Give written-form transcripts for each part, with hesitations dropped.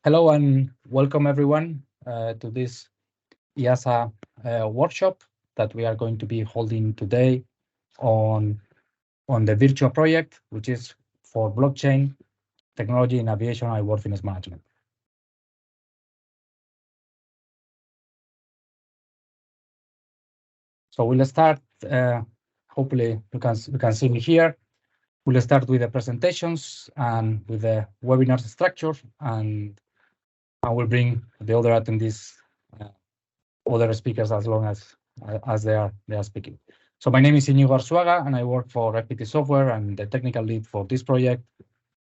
Hello and welcome everyone to this EASA workshop that we are going to be holding today on, the VIRTUA project, which is for blockchain technology in aviation and airworthiness management. So we'll start, hopefully you can see me here. We'll start with the presentations and with the webinar structure, and I will bring the other attendees, other speakers as long as they are speaking. So my name is Iñigo Arzuaga, and I work for FPT Software. I'm the technical lead for this project.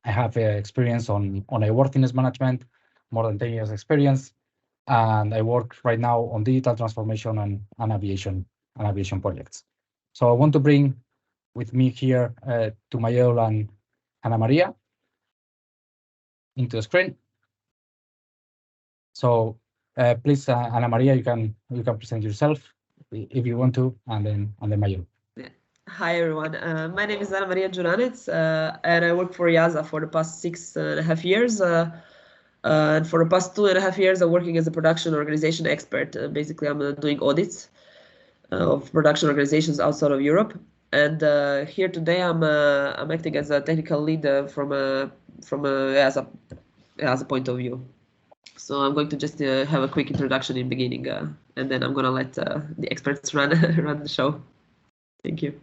I have experience on airworthiness management, more than 10 years experience, and I work right now on digital transformation and aviation projects. So I want to bring with me here Tumayel and Ana Maria into the screen. So please, Ana Maria, you can present yourself if you want to, and then Mayel. Hi everyone, my name is Ana Maria Juranitz, and I work for EASA for the past 6.5 years. And for the past 2.5 years, I'm working as a production organization expert. Basically, I'm doing audits of production organizations outside of Europe. And here today, I'm acting as a technical lead from a EASA point of view. So I'm going to just have a quick introduction in the beginning, and then I'm going to let the experts run the show. Thank you.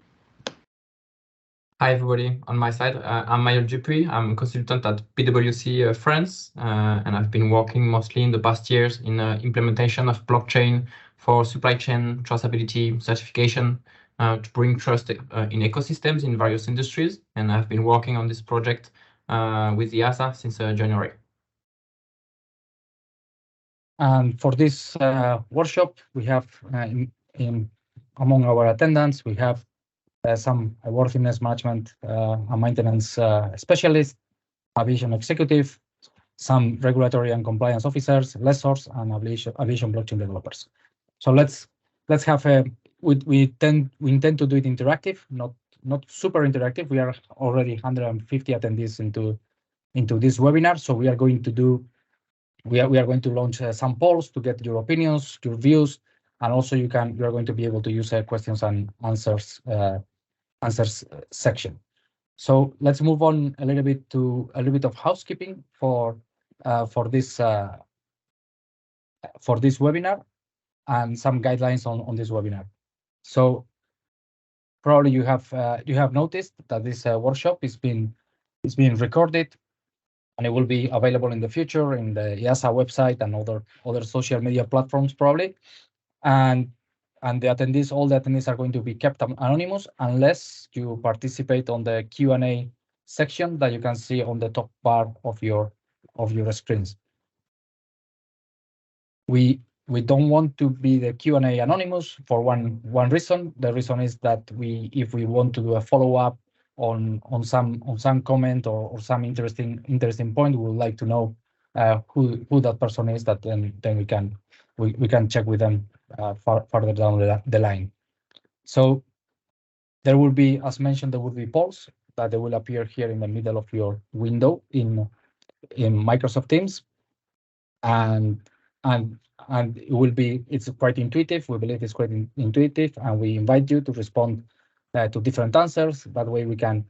Hi everybody, on my side, I'm Mayel Dupuy. I'm a consultant at PwC France, and I've been working mostly in the past years in implementation of blockchain for supply chain traceability certification to bring trust in ecosystems in various industries. And I've been working on this project with EASA since January. And for this workshop, we have among our attendants, we have some airworthiness management and maintenance specialists, aviation executive, some regulatory and compliance officers, lessors, and aviation blockchain developers. So let's have a we intend to do it interactive, not super interactive. We are already 150 attendees into this webinar, so we are going to launch some polls to get your opinions, your views, and also you are going to be able to use questions and answers section. So let's move on a little bit to a little bit of housekeeping for this webinar and some guidelines on this webinar. So probably you have noticed that this workshop is being recorded, and it will be available in the future in the EASA website and other social media platforms probably. And the attendees, all the attendees are going to be kept anonymous unless you participate on the Q&A section that you can see on the top part of your screens. We don't want to be the Q&A anonymous for one reason. The reason is that if we want to do a follow-up on some comment or some interesting point, we would like to know who that person is, that then we can check with them further down the line. So there will be, as mentioned, there will be polls that they will appear here in the middle of your window in Microsoft Teams, and it's quite intuitive. We believe it's quite intuitive, and we invite you to respond to different answers. That way we can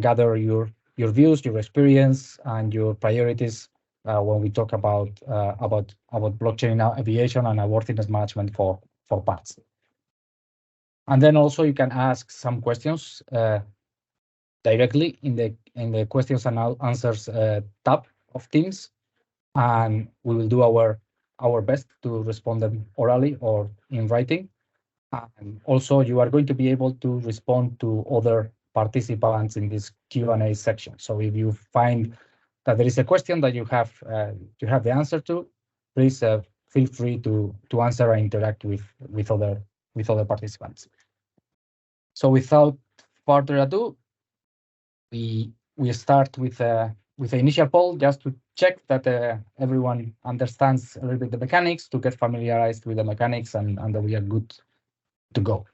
gather your views, your experience, and your priorities when we talk about blockchain aviation and airworthiness management for parts. And then also you can ask some questions directly in the questions and answers tab of Teams, and we will do our best to respond them orally or in writing. And also you are going to be able to respond to other participants in this Q&A section. So if you find that there is a question that you have the answer to, please feel free to answer and interact with other participants. So without further ado, we start with the initial poll, just to check that everyone understands a little bit the mechanics, to get familiarized with the mechanics, and that we are good to go.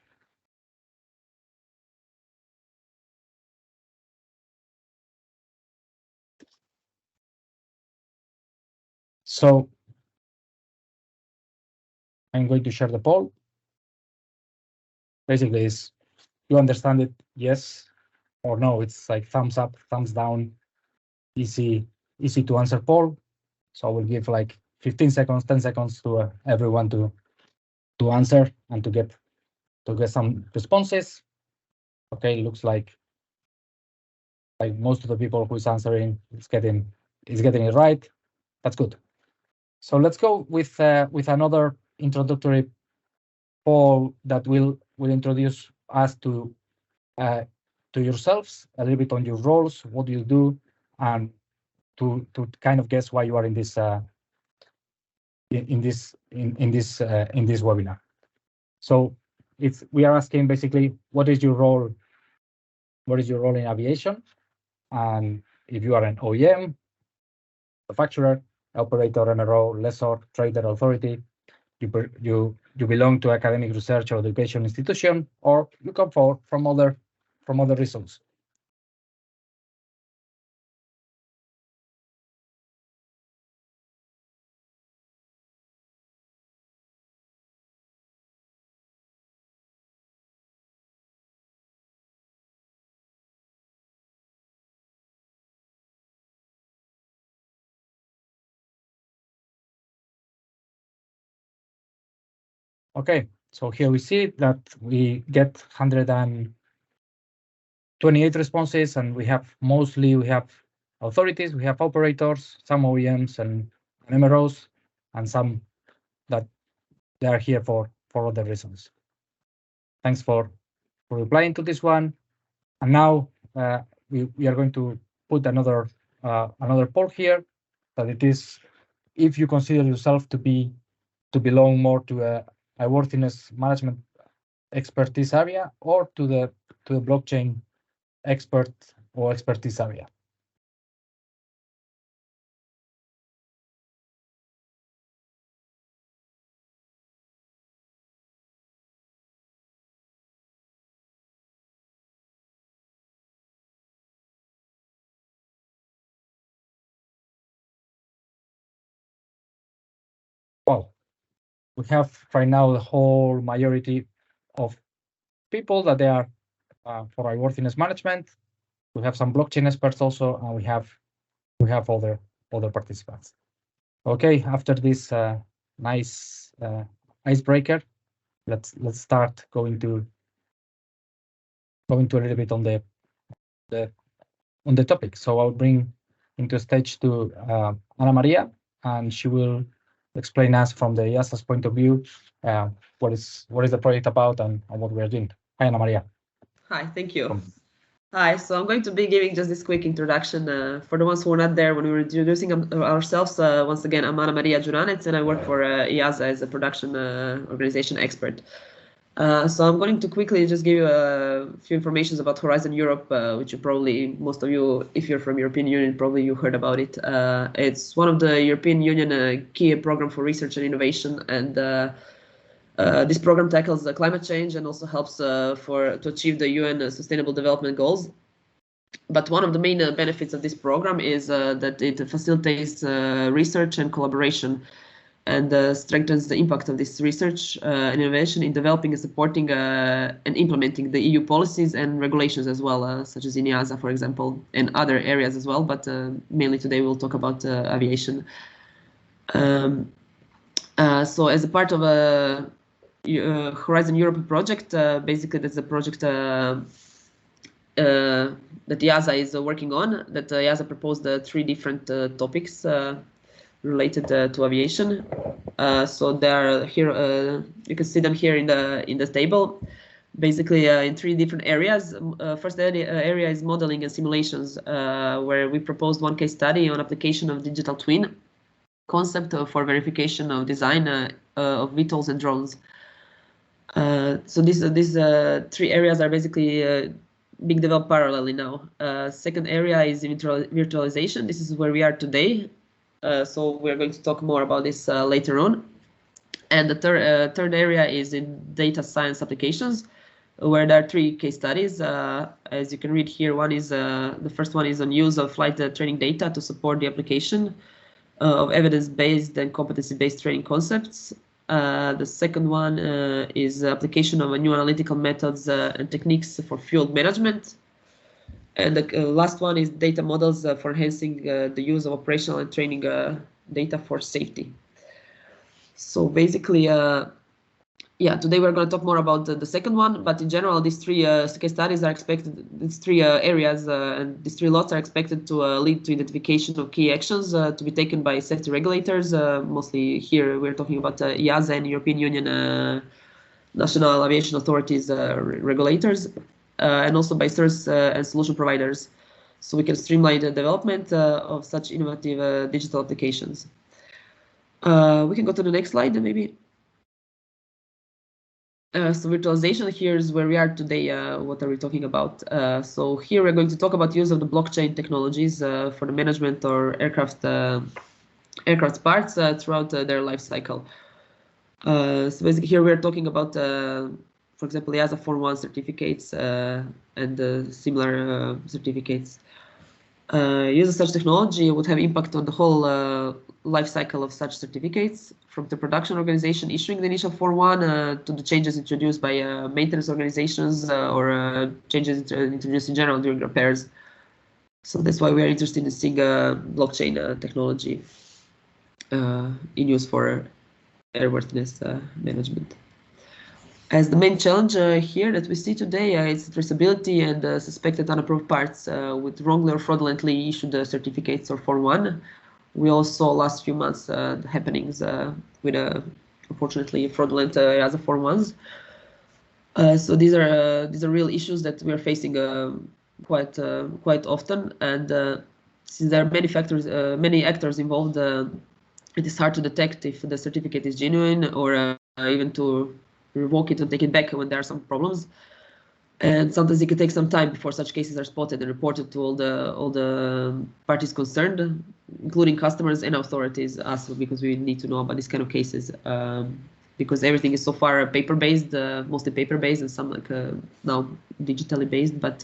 So I'm going to share the poll. Basically, is you understand it? Yes or no? It's like thumbs up, thumbs down, easy to answer poll. So I will give like 15 seconds, 10 seconds to everyone to answer and to get some responses. Okay, looks like most of the people who is answering is getting it right. That's good. So let's go with another introductory poll that will introduce us to yourselves, a little bit on your roles, what do you do, and to kind of guess why you are in this in this webinar. So we are asking basically, what is your role? What is your role in aviation? And if you are an OEM, manufacturer, operator, MRO, lessor, trader, authority, you belong to academic research or education institution, or you come from other reasons. Okay, so here we see that we get 128 responses, and we have authorities, we have operators, some OEMs and MROs, and some that they are here for other reasons. Thanks for replying to this one. And now we are going to put another poll here, that it is if you consider yourself to belong more to a airworthiness management expertise area or to the blockchain expert or expertise area. Well, we have right now the whole majority of people that they are for airworthiness management. We have some blockchain experts also, and we have other participants. Okay, after this nice icebreaker, let's start going to a little bit on the topic. So I'll bring into stage to Ana Maria, and she will explain us from the EASA's point of view what is the project about and what we are doing. Hi, Ana Maria. Hi, thank you. Hi, so I'm going to be giving just this quick introduction for the ones who were not there when we were introducing ourselves. Once again, I'm Ana Maria Juranec, and I work for EASA as a production organization expert. So I'm going to quickly just give you a few informations about Horizon Europe, which you probably, most of you, if you're from European Union, probably you heard about it. It's one of the European Union key program for research and innovation, and this program tackles climate change and also helps to achieve the UN Sustainable Development Goals. But one of the main benefits of this program is that it facilitates research and collaboration, and strengthens the impact of this research and innovation in developing and supporting and implementing the EU policies and regulations as well, such as in EASA, for example, and other areas as well. But mainly today we'll talk about aviation. So as a part of a Horizon Europe project, basically that's a project that EASA is working on, that EASA proposed 3 different topics related to aviation. So they are here, you can see them here in the table, basically in 3 different areas. First area is modeling and simulations, where we proposed 1 case study on application of digital twin concept for verification of design of VTOLs and drones. So these 3 areas are basically being developed parallelly now. Second area is virtualization. This is where we are today. So we're going to talk more about this later on. And the third area is in data science applications, where there are 3 case studies. As you can read here, one is the first one is on use of flight training data to support the application. of evidence-based and competency-based training concepts. The second one is application of new analytical methods and techniques for field management. And the last one is data models for enhancing the use of operational and training data for safety. So basically, yeah, today we're going to talk more about the second one, but in general, these three case studies are expected, these three areas and these three lots are expected to lead to identification of key actions to be taken by safety regulators. Mostly here, we're talking about EASA and European Union national aviation authorities regulators, and also by service and solution providers. So we can streamline the development of such innovative digital applications. We can go to the next slide, maybe. So virtualization, here is where we are today. What are we talking about? So here we're going to talk about use of the blockchain technologies for the management or aircraft parts throughout their life cycle. So basically here we're talking about, for example, EASA Form 1 certificates and similar certificates. Use of such technology would have impact on the whole life cycle of such certificates, from the production organization issuing the initial Form 1 to the changes introduced by maintenance organizations or changes introduced in general during repairs. So that's why we are interested in seeing blockchain technology in use for airworthiness management. As the main challenge here that we see today is traceability and suspected unapproved parts with wrongly or fraudulently issued certificates or Form 1. We all saw last few months the happenings with unfortunately fraudulent EASA Form 1s. So these are real issues that we are facing quite often, and since there are many factors, many actors involved, it is hard to detect if the certificate is genuine or even to revoke it and take it back when there are some problems. And sometimes it can take some time before such cases are spotted and reported to all the parties concerned, including customers and authorities, us, because we need to know about these kind of cases. Because everything is so far paper-based, mostly paper-based, and some like now digitally based, but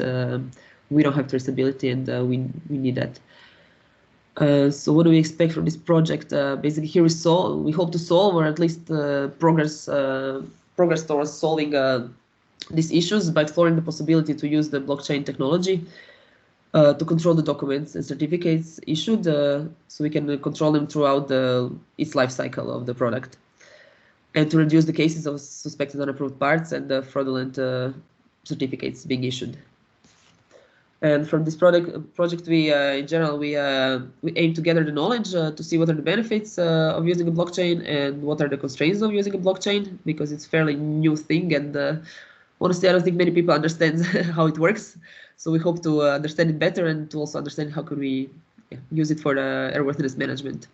we don't have traceability, and we need that. So what do we expect from this project? Basically, here we hope to solve, or at least progress towards solving these issues by exploring the possibility to use the blockchain technology to control the documents and certificates issued, so we can control them throughout its life cycle of the product, and to reduce the cases of suspected unapproved parts and fraudulent certificates being issued. And from this project, we in general we aim to gather the knowledge to see what are the benefits of using a blockchain and what are the constraints of using a blockchain, because it's a fairly new thing, and honestly, I don't think many people understand how it works. So we hope to understand it better and to also understand how could we use it for the airworthiness management.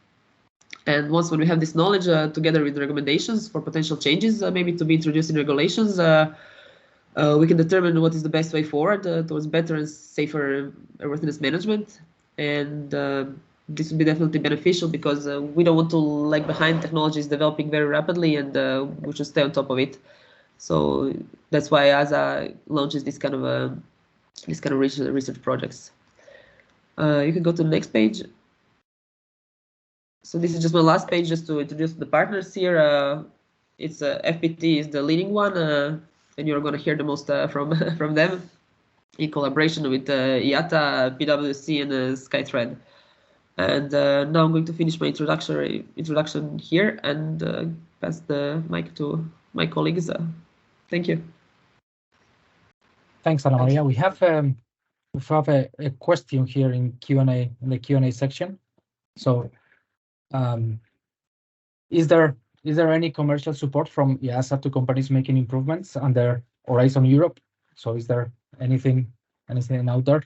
And once when we have this knowledge, together with the recommendations for potential changes, maybe to be introduced in regulations, we can determine what is the best way forward towards better and safer airworthiness management. And this would be definitely beneficial, because we don't want to lag behind. Technology is developing very rapidly, and we should stay on top of it. So that's why EASA launches this kind of research projects. You can go to the next page. So this is just my last page, just to introduce the partners here. It's FPT is the leading one, and you're going to hear the most from them, in collaboration with IATA, PwC, and SkyThread. And now I'm going to finish my introduction here and pass the mic to my colleagues. Thank you. Thanks, Ana Maria. We have a question here in Q&A, in the Q&A section. So, is there any commercial support from EASA to companies making improvements under Horizon Europe? So, is there anything out there?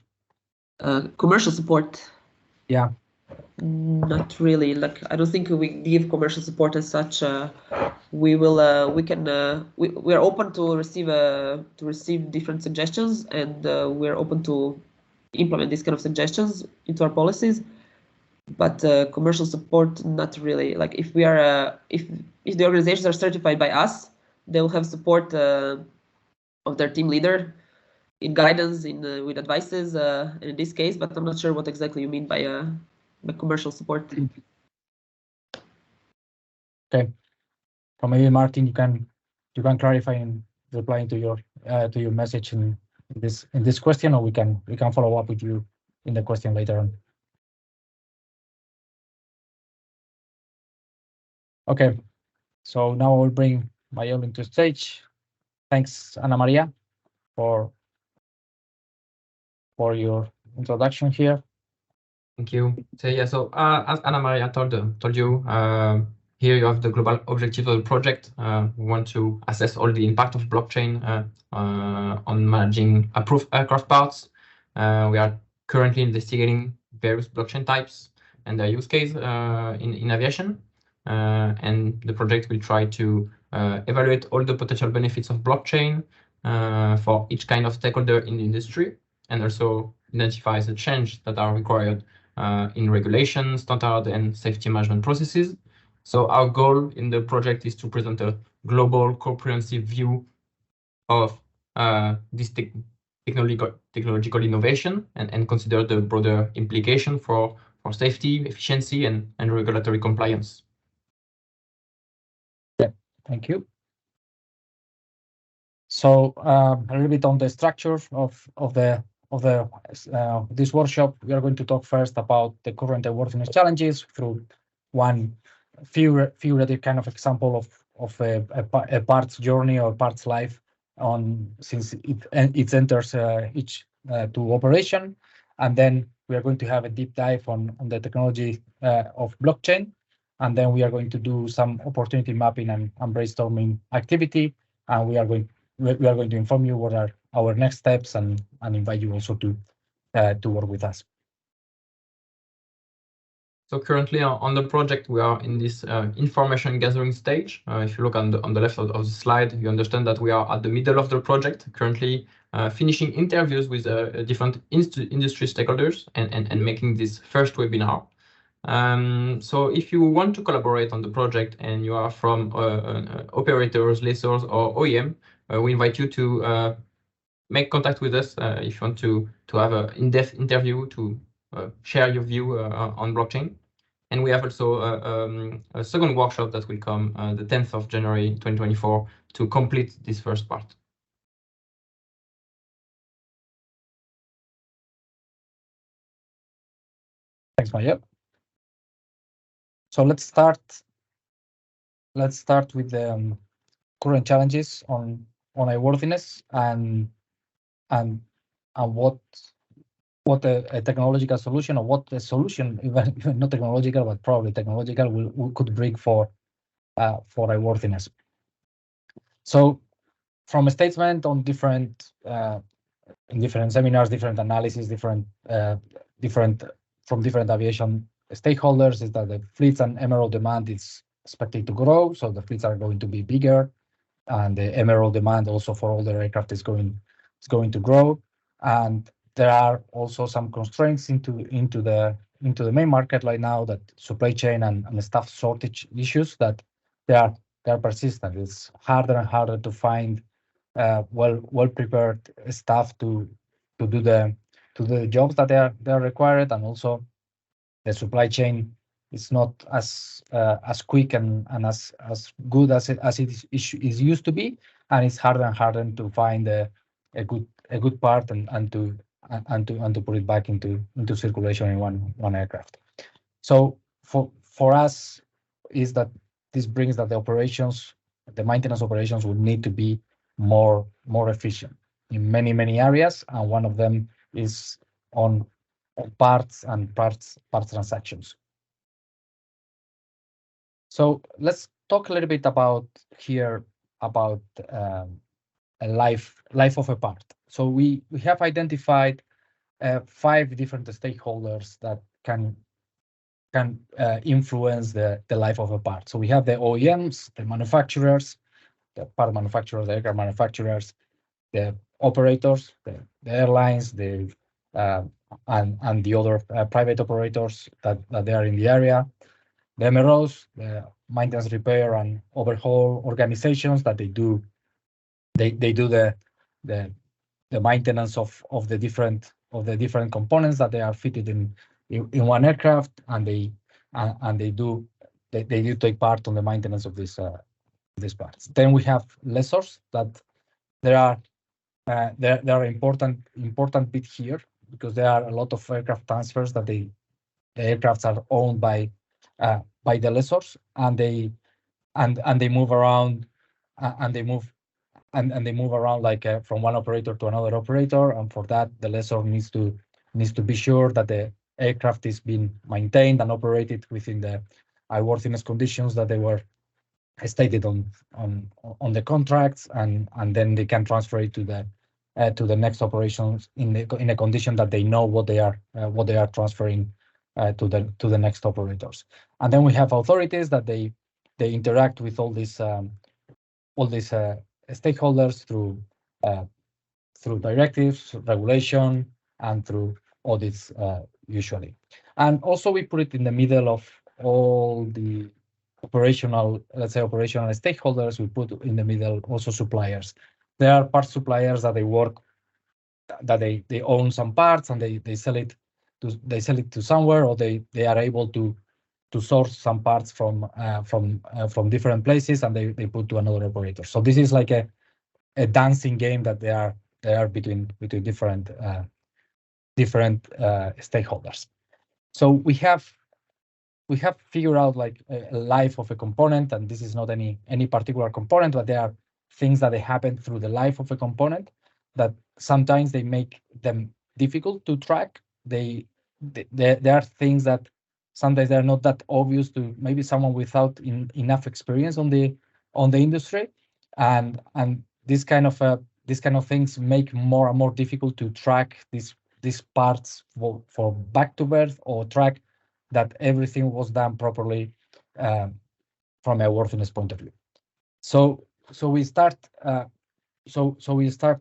Commercial support? Yeah. Not really. Like, I don't think we give commercial support as such. We are open to receive different suggestions, and we're open to implement these kind of suggestions into our policies. But commercial support, not really. Like, if we are if the organizations are certified by us, they will have support of their team leader in guidance, with advices in this case. But I'm not sure what exactly you mean by commercial support. Okay. So maybe Martin, you can clarify in replying to your message in this question, or we can follow up with you in the question later on. Okay. So now I will bring Mayol into stage. Thanks, Ana Maria, for your introduction here. Thank you. So yeah, so as Ana Maria told you, here you have the global objective of the project. We want to assess all the impact of blockchain on managing approved aircraft parts. We are currently investigating various blockchain types and their use case in aviation. And the project will try to evaluate all the potential benefits of blockchain for each kind of stakeholder in the industry, and also identify the changes that are required in regulation, standard, and safety management processes. So our goal in the project is to present a global comprehensive view of this technological innovation and consider the broader implication for safety, efficiency, and regulatory compliance. Yeah, thank you. So a little bit on the structure of this workshop. We are going to talk first about the current airworthiness challenges through one figurative kind of example of a part's journey or part's life since it enters to operation, and then we are going to have a deep dive on the technology of blockchain, and then we are going to do some opportunity mapping and brainstorming activity, and we are going to inform you what are our next steps and invite you also to work with us. So currently on the project, we are in this information gathering stage. If you look on the left of the slide, you understand that we are at the middle of the project, currently finishing interviews with different industry stakeholders and making this first webinar. So if you want to collaborate on the project and you are from operators, lessors, or OEM, we invite you to make contact with us if you want to have an in-depth interview to share your view on blockchain. And we have also a second workshop that will come the 10th of January 2024 to complete this first part. Thanks, Maya. So let's start with the current challenges on airworthiness and what a technological solution, or what a solution, even not technological, but probably technological, we could bring for airworthiness. So from a statement on different in different seminars, different analysis, different from different aviation stakeholders, is that the fleets and MRO demand is expected to grow. So the fleets are going to be bigger, and the MRO demand also for older aircraft is going to grow. And there are also some constraints into the main market right now, that supply chain and staff shortage issues, that they are persistent. It's harder and harder to find well prepared staff to do the jobs that they are required, and also the supply chain is not as quick and as good as it is used to be, and it's harder and harder to find a good part and to put it back into circulation in one aircraft. So for us is that this brings that the maintenance operations will need to be more efficient in many areas, and one of them is on parts transactions. So let's talk a little bit about a life of a part. So we have identified 5 different stakeholders that can influence the life of a part. So we have the OEMs, the manufacturers, the part manufacturers, the aircraft manufacturers, the operators, the airlines, and the other private operators that they are in the area, the MROs, the maintenance, repair, and overhaul organizations that they do the maintenance of the different components that they are fitted in one aircraft, and they do they do take part on the maintenance of these parts. Then we have lessors that there are important bit here, because there are a lot of aircraft transfers that the aircrafts are owned by the lessors, and they move around and they move around like from one operator to another operator, and for that the lessor needs to be sure that the aircraft is being maintained and operated within the airworthiness conditions that they were stated on the contracts, and then they can transfer it to the next operations in a condition that they know what they are transferring to the next operators. And then we have authorities that they interact with all these stakeholders through directives, regulation, and through audits usually. And also we put it in the middle of all the operational stakeholders. We put in the middle also suppliers. There are part suppliers that they own some parts, and they sell it to somewhere, or they are able to source some parts from different places, and they put to another operator. So this is like a dancing game that they are between different stakeholders. So we have figured out like a life of a component, and this is not any particular component, but there are things that they happen through the life of a component that sometimes they make them difficult to track. There are things that sometimes they're not that obvious to maybe someone without enough experience on the industry, and this kind of things make more and more difficult to track these parts for back to birth, or track that everything was done properly from a worthiness point of view. So we start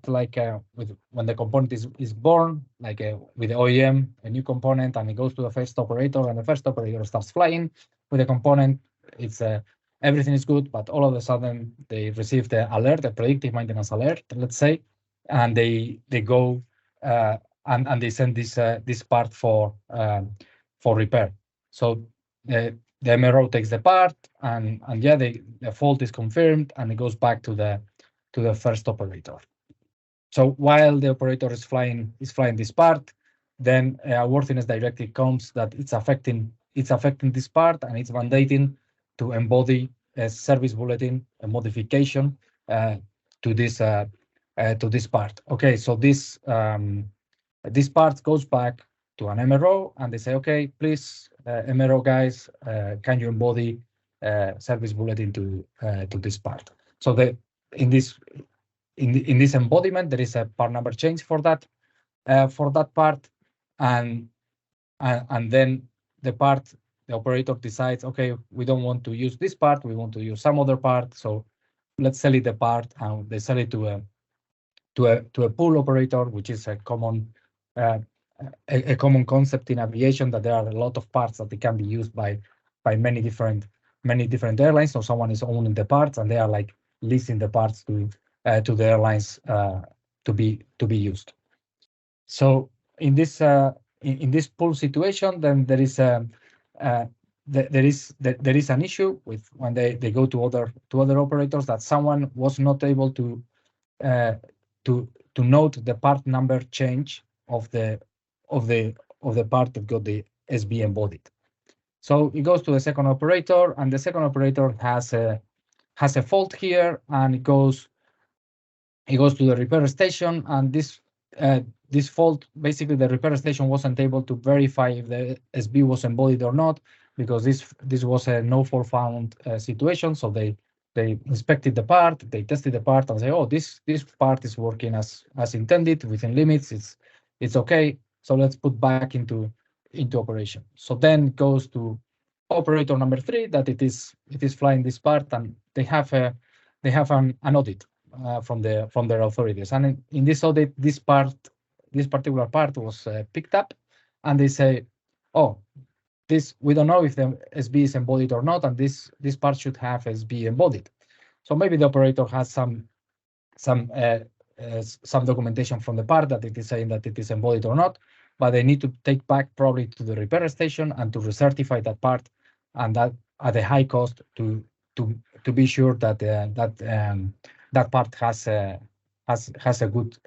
like with when the component is born, like with the OEM, a new component, and it goes to the first operator, and the first operator starts flying with the component. It's everything is good, but all of a sudden they receive the alert, the predictive maintenance alert, let's say, and they go and they send this part for repair. So the MRO takes the part, and yeah, the fault is confirmed, and it goes back to the first operator. So while the operator is flying this part, then a worthiness directive comes that it's affecting this part, and it's mandating to embody a service bulletin, a modification to this part. Okay, so this part goes back to an MRO, and they say, okay, please, MRO guys, can you embody service bulletin to this part? So in this embodiment, there is a part number change for that part, and then the operator decides, okay, we don't want to use this part, we want to use some other part, so let's sell it the part, and they sell it to a pool operator, which is a common concept in aviation, that there are a lot of parts that they can be used by many different airlines. So someone is owning the parts, and they are like leasing the parts to the airlines to be used. So in this pool situation, then there is an issue with when they go to other operators, that someone was not able to note the part number change of the part that got the SB embodied. So it goes to the second operator, and the second operator has a fault here, and it goes to the repair station, and this fault, basically the repair station wasn't able to verify if the SB was embodied or not, because this was a no fault found situation. So they inspected the part, they tested the part, and say, oh, this part is working as intended, within limits, it's okay. So let's put back into operation. So then it goes to operator number 3, that it is flying this part, and they have an audit from their authorities. And in this audit, this particular part was picked up, and they say, oh, we don't know if the SB is embodied or not, and this part should have SB embodied. So maybe the operator has some documentation from the part that it is saying that it is embodied or not, but they need to take back probably to the repair station and to recertify that part, and at a high cost to be sure that that part has a good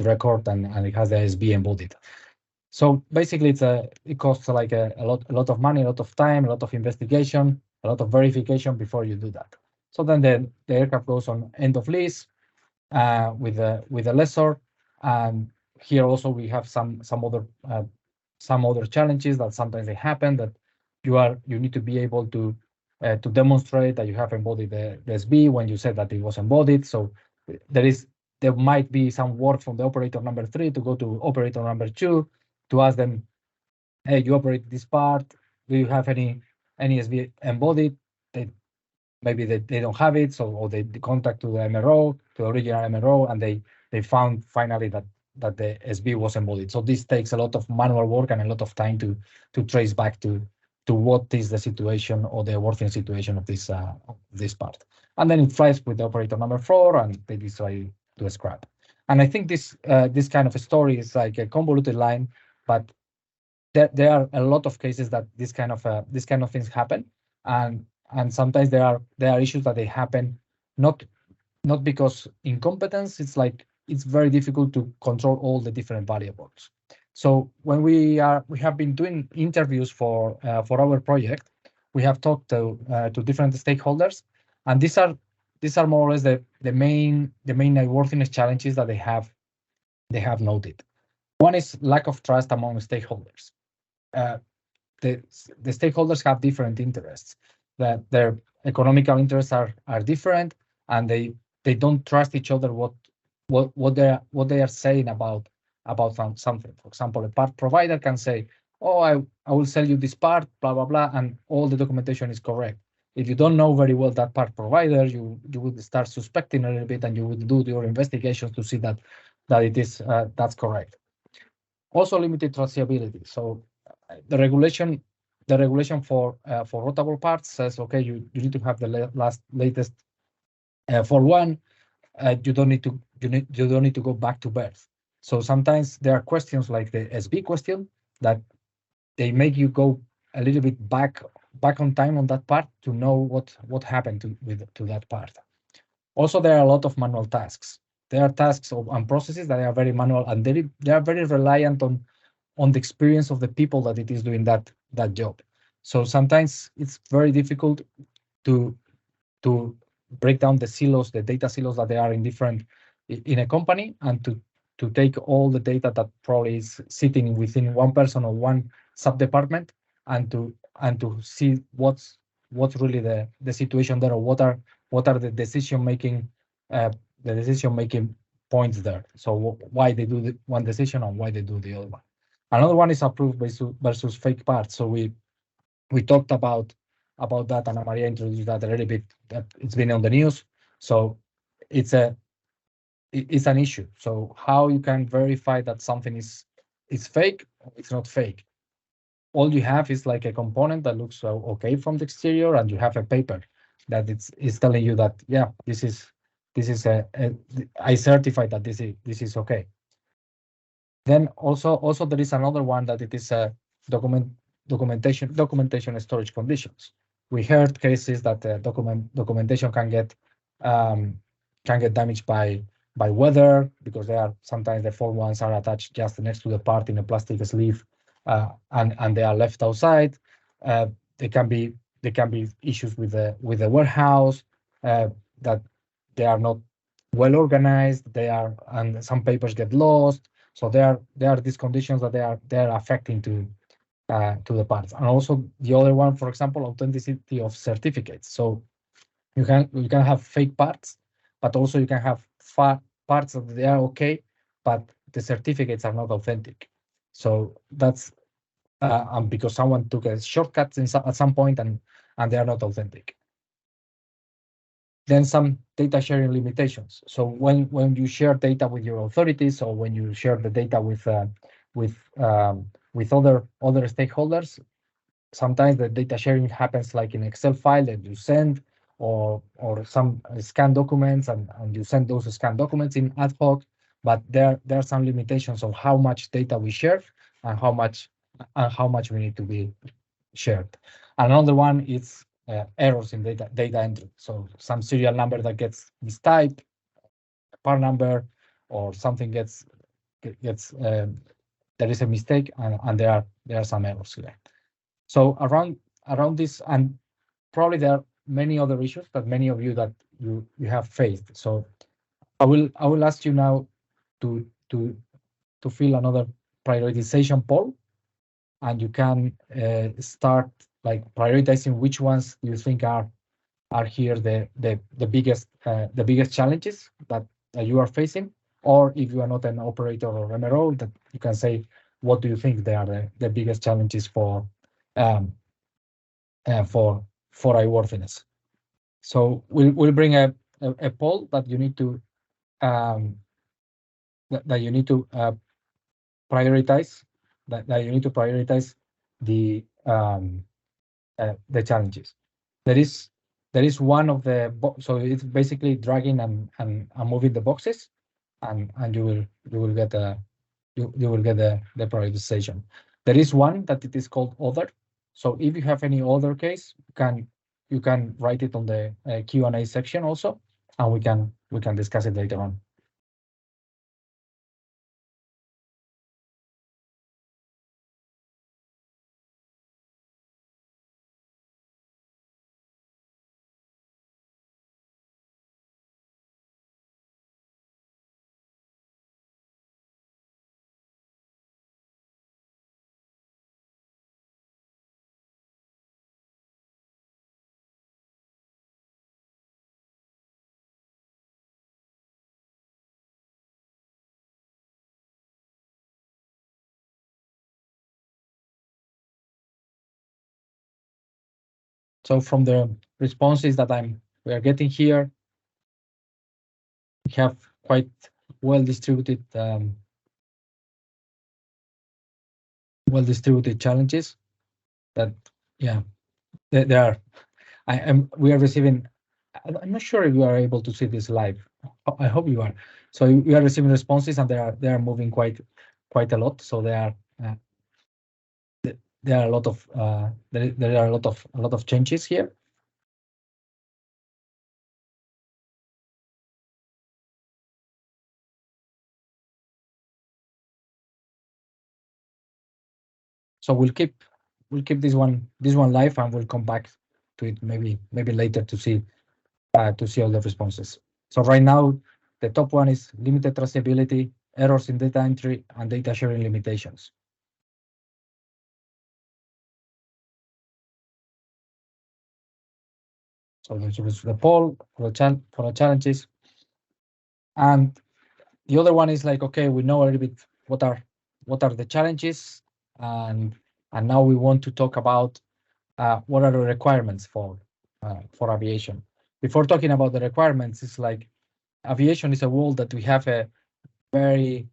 record and it has the SB embodied. So basically, it costs like a lot of money, a lot of time, a lot of investigation, a lot of verification before you do that. So then the aircraft goes on end of lease with the lessor, and here also we have some other challenges that sometimes they happen, that you need to be able to demonstrate that you have embodied the SB when you said that it was embodied. So there might be some work from the operator number 3 to go to operator number 2 to ask them, hey, you operate this part, do you have any SB embodied? Maybe they don't have it, so or they contact to the MRO, to the original MRO, and they found finally that the SB was embodied. So this takes a lot of manual work and a lot of time to trace back to what is the situation or the working situation of this part. And then it flies with the operator number 4, and they decide to scrap. And I think this kind of a story is like a convoluted line, but there are a lot of cases that this kind of things happen, and sometimes there are issues that they happen not because incompetence. It's very difficult to control all the different variables. So when we have been doing interviews for our project, we have talked to different stakeholders, and these are more or less the main airworthiness challenges that they have noted. One is lack of trust among stakeholders. The stakeholders have different interests. That their economical interests are different, and they don't trust each other what they are saying about something. For example, a part provider can say, oh, I will sell you this part, blah blah blah, and all the documentation is correct. If you don't know very well that part provider, you would start suspecting a little bit, and you would do your investigations to see that it is that's correct. Also, limited traceability. So the regulation for rotable parts says, okay, you need to have the latest for one. You don't need to go back to birth. So sometimes there are questions like the SB question that they make you go a little bit back on time on that part to know what happened to that part. Also, there are a lot of manual tasks. There are tasks and processes that are very manual, and they are very reliant on the experience of the people that it is doing that job. So sometimes it's very difficult to break down the silos, the data silos that they are in a company, and to take all the data that probably is sitting within one person or one sub-department, and to see what's really the situation there, or what are the decision making points there. So why they do the one decision and why they do the other one. Another one is approved versus fake parts. So we talked about that, and Maria introduced that a little bit. That it's been on the news. So it's an issue. So how you can verify that something is fake? It's not fake. All you have is like a component that looks okay from the exterior, and you have a paper that is telling you that, yeah, this is I certify that this is okay. Then also there is another one that it is a documentation storage conditions. We heard cases that the documentation can get damaged by weather, because sometimes the fold ones are attached just next to the part in a plastic sleeve, and they are left outside. There can be issues with the warehouse, that they are not well organized. And some papers get lost. So there are these conditions that they are affecting to the parts. And also the other one, for example, authenticity of certificates. So you can have fake parts, but also you can have parts that they are okay, but the certificates are not authentic. So that's because someone took a shortcut at some point, and they are not authentic. Then some data sharing limitations. So when you share data with your authorities, or when you share the data with other stakeholders, sometimes the data sharing happens like in Excel file that you send, or some scanned documents, and you send those scanned documents in ad hoc. But there are some limitations on how much data we share, and how much we need to be shared. And another one is errors in data entry. So some serial number that gets mistyped, part number, or something gets there is a mistake, and there are some errors here. So around this, and probably there are many other issues that many of you that you have faced. So I will ask you now to fill another prioritization poll, and you can start like prioritizing which ones you think are here the biggest challenges that you are facing, or if you are not an operator or MRO, that you can say what do you think they are the biggest challenges for airworthiness. So we'll bring a poll that you need to prioritize, that you need to prioritize the challenges. There is one of the so it's basically dragging and moving the boxes, and you will get the prioritization. There is one that it is called other. So if you have any other case, you can write it on the Q&A section also, and we can discuss it later on. So from the responses that we are getting here, we have quite well distributed challenges that, yeah, there are. We are receiving. I'm not sure if you are able to see this live. I hope you are. So we are receiving responses, and they are moving quite a lot. So there are a lot of there are a lot of changes here. So we'll keep this one live, and we'll come back to it maybe later to see all the responses. So right now, the top one is limited traceability, errors in data entry, and data sharing limitations. So this was the poll for the challenges. And the other one is like, okay, we know a little bit what are the challenges, and now we want to talk about what are the requirements for aviation. Before talking about the requirements, it's like aviation is a world that we have a very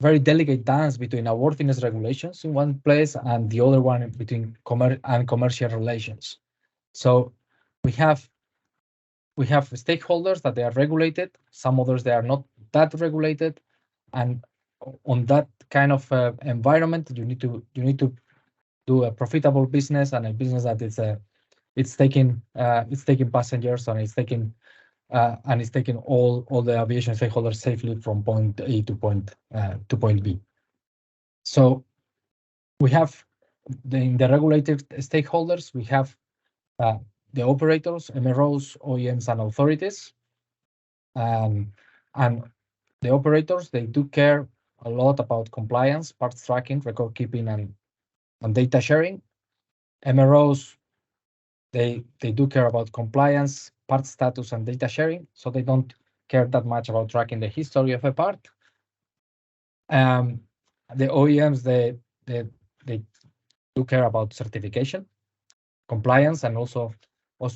delicate dance between airworthiness regulations in one place and the other one between commercial relations. So we have stakeholders that they are regulated, some others they are not that regulated, and on that kind of environment, you need to do a profitable business, and a business that it's taking passengers, and it's taking all the aviation stakeholders safely from point A to point B. So we have in the regulated stakeholders, we have the operators, MROs, OEMs, and authorities. And the operators, they do care a lot about compliance, parts tracking, record keeping, and data sharing. MROs, they do care about compliance, part status, and data sharing, so they don't care that much about tracking the history of a part. The OEMs, they do care about certification, compliance, and also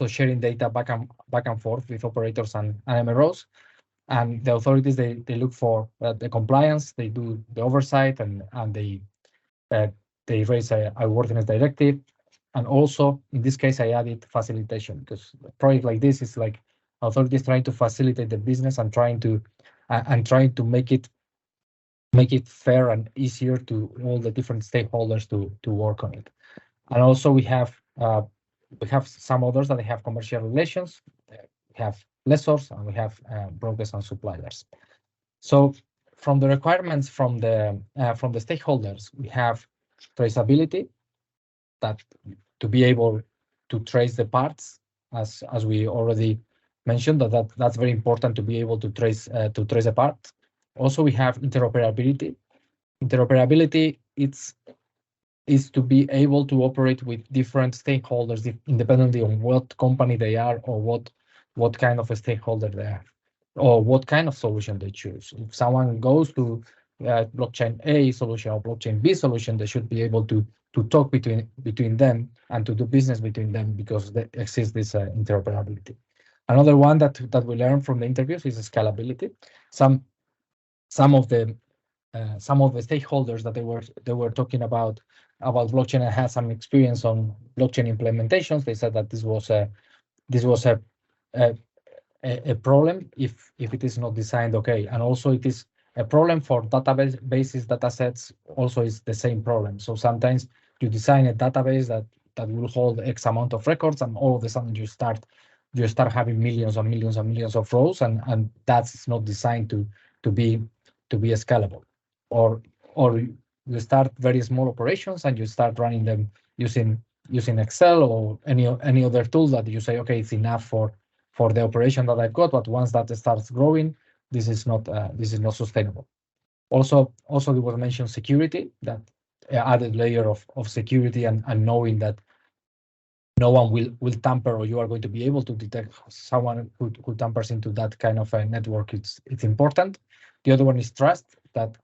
sharing data back and forth with operators and MROs. And the authorities, they look for the compliance, they do the oversight, and they raise a airworthiness directive. And also, in this case, I added facilitation, because a project like this is like authorities trying to facilitate the business and trying to make it fair and easier to all the different stakeholders to work on it. And also we have some others that they have commercial relations. We have lessors and we have brokers and suppliers. So from the requirements from the stakeholders, we have traceability, that to be able to trace the parts, as we already mentioned, that's very important to be able to trace the part. Also, we have interoperability. Interoperability is to be able to operate with different stakeholders independently on what company they are or what kind of a stakeholder they are or what kind of solution they choose. If someone goes to blockchain A solution or blockchain B solution, they should be able to talk between them and to do business between them, because there exists this interoperability. Another one that we learned from the interviews is scalability. Some of the stakeholders that they were talking about blockchain and had some experience on blockchain implementations, they said that this was a problem if it is not designed okay, and also it is a problem for databases. Datasets also is the same problem. So sometimes you design a database that will hold X amount of records, and all of a sudden you start having millions and millions and millions of rows, and that's not designed to be scalable. Or you start very small operations and you start running them using Excel or any other tool that you say, okay, it's enough for the operation that I've got, but once that starts growing, this is not sustainable. Also, there was mentioned security, that added layer of security and knowing that no one will tamper, or you are going to be able to detect someone who tampers into that kind of a network. It's important. The other one is trust, that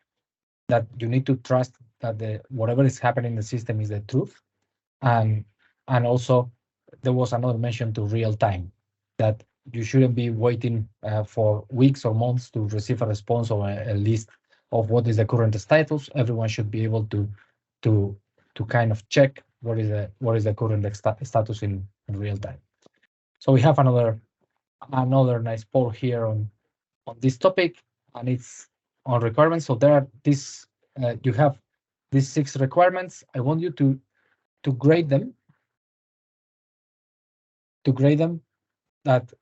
you need to trust that whatever is happening in the system is the truth. And also there was another mention to real time, that you shouldn't be waiting for weeks or months to receive a response or a list of what is the current status. Everyone should be able to kind of check what is the current status in real time. So we have another nice poll here on this topic, and it's on requirements. So there are you have these 6 requirements. I want you to grade them. That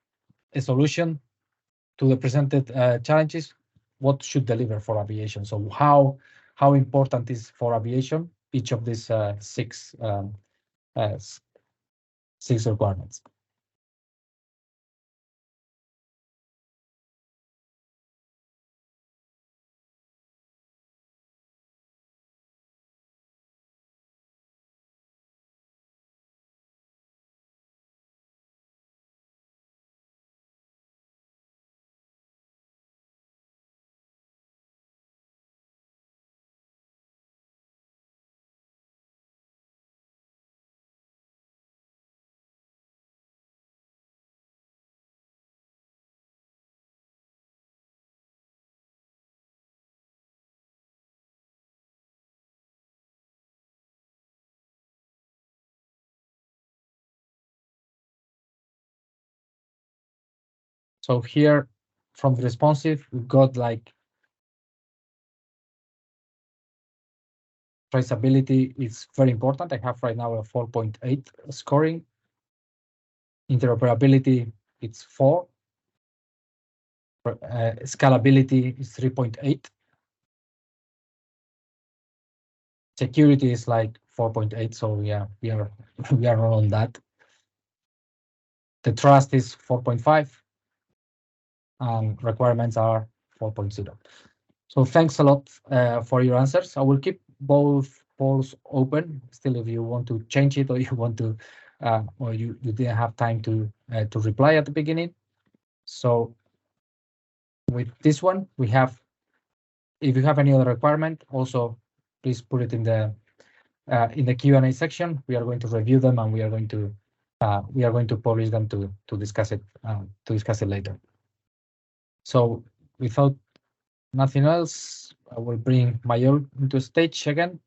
a solution to the presented challenges, what should deliver for aviation. So how important is for aviation each of these 6 requirements. So here, from the responsive, we got like traceability is very important. I have right now a 4.8 scoring. Interoperability, it's 4. Scalability is 3.8. Security is like 4.8. So yeah, we are on that. The trust is 4.5. And requirements are 4.0. So thanks a lot for your answers. I will keep both polls open still if you want to change it, or you want to, or you didn't have time to reply at the beginning. So with this one, we have, if you have any other requirement, also please put it in the Q&A section. We are going to review them, and we are going to publish them to discuss it later. So without nothing else, I will bring Mayol into stage again.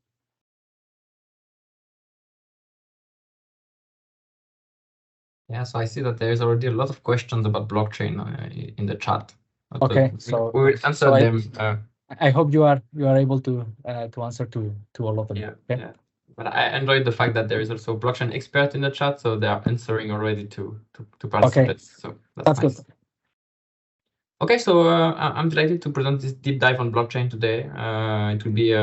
Yeah, so I see that there is already a lot of questions about blockchain in the chat. Okay, so we will answer them. I hope you are able to answer to all of them. Yeah, okay? yeah. But I enjoyed the fact that there is also a blockchain expert in the chat, so they are answering already to participants. Okay. So that's nice. Good. Okay, so I'm delighted to present this deep dive on blockchain today. It will be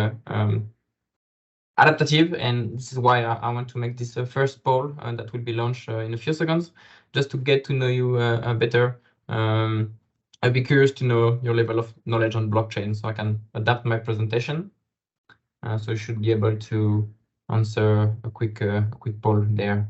adaptive, and this is why I want to make this first poll that will be launched in a few seconds, just to get to know you better. I'd be curious to know your level of knowledge on blockchain, so I can adapt my presentation. So you should be able to answer a quick poll there.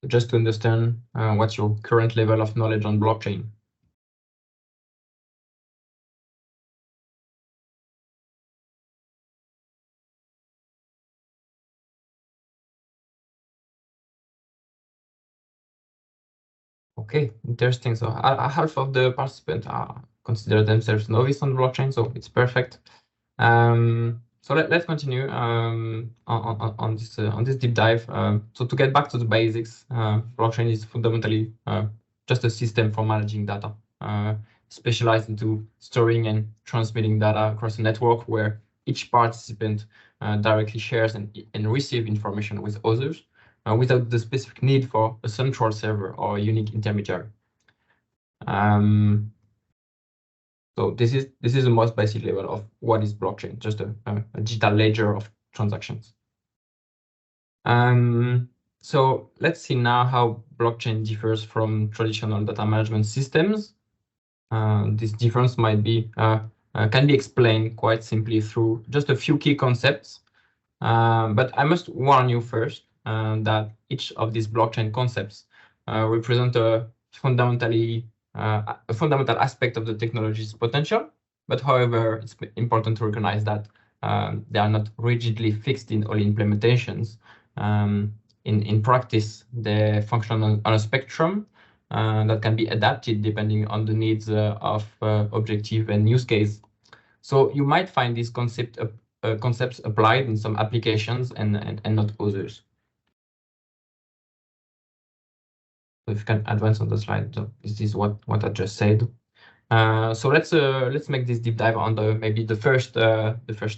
Just to understand what's your current level of knowledge on blockchain. Okay, interesting. So half of the participants consider themselves novice on blockchain, so it's perfect. So let's continue on this deep dive. So to get back to the basics, blockchain is fundamentally just a system for managing data, specialized into storing and transmitting data across a network where each participant directly shares and receives information with others without the specific need for a central server or a unique intermediary. So this is the most basic level of what is blockchain, just a digital ledger of transactions. So let's see now how blockchain differs from traditional data management systems. This difference might be can be explained quite simply through just a few key concepts. But I must warn you first that each of these blockchain concepts represent a fundamental aspect of the technology's potential. But however, it's important to recognize that they are not rigidly fixed in all implementations. In practice, they function on a spectrum that can be adapted depending on the needs of objective and use case. So you might find these concepts applied in some applications and not others. So if you can advance on the slide, so this is what I just said. So let's make this deep dive on maybe the first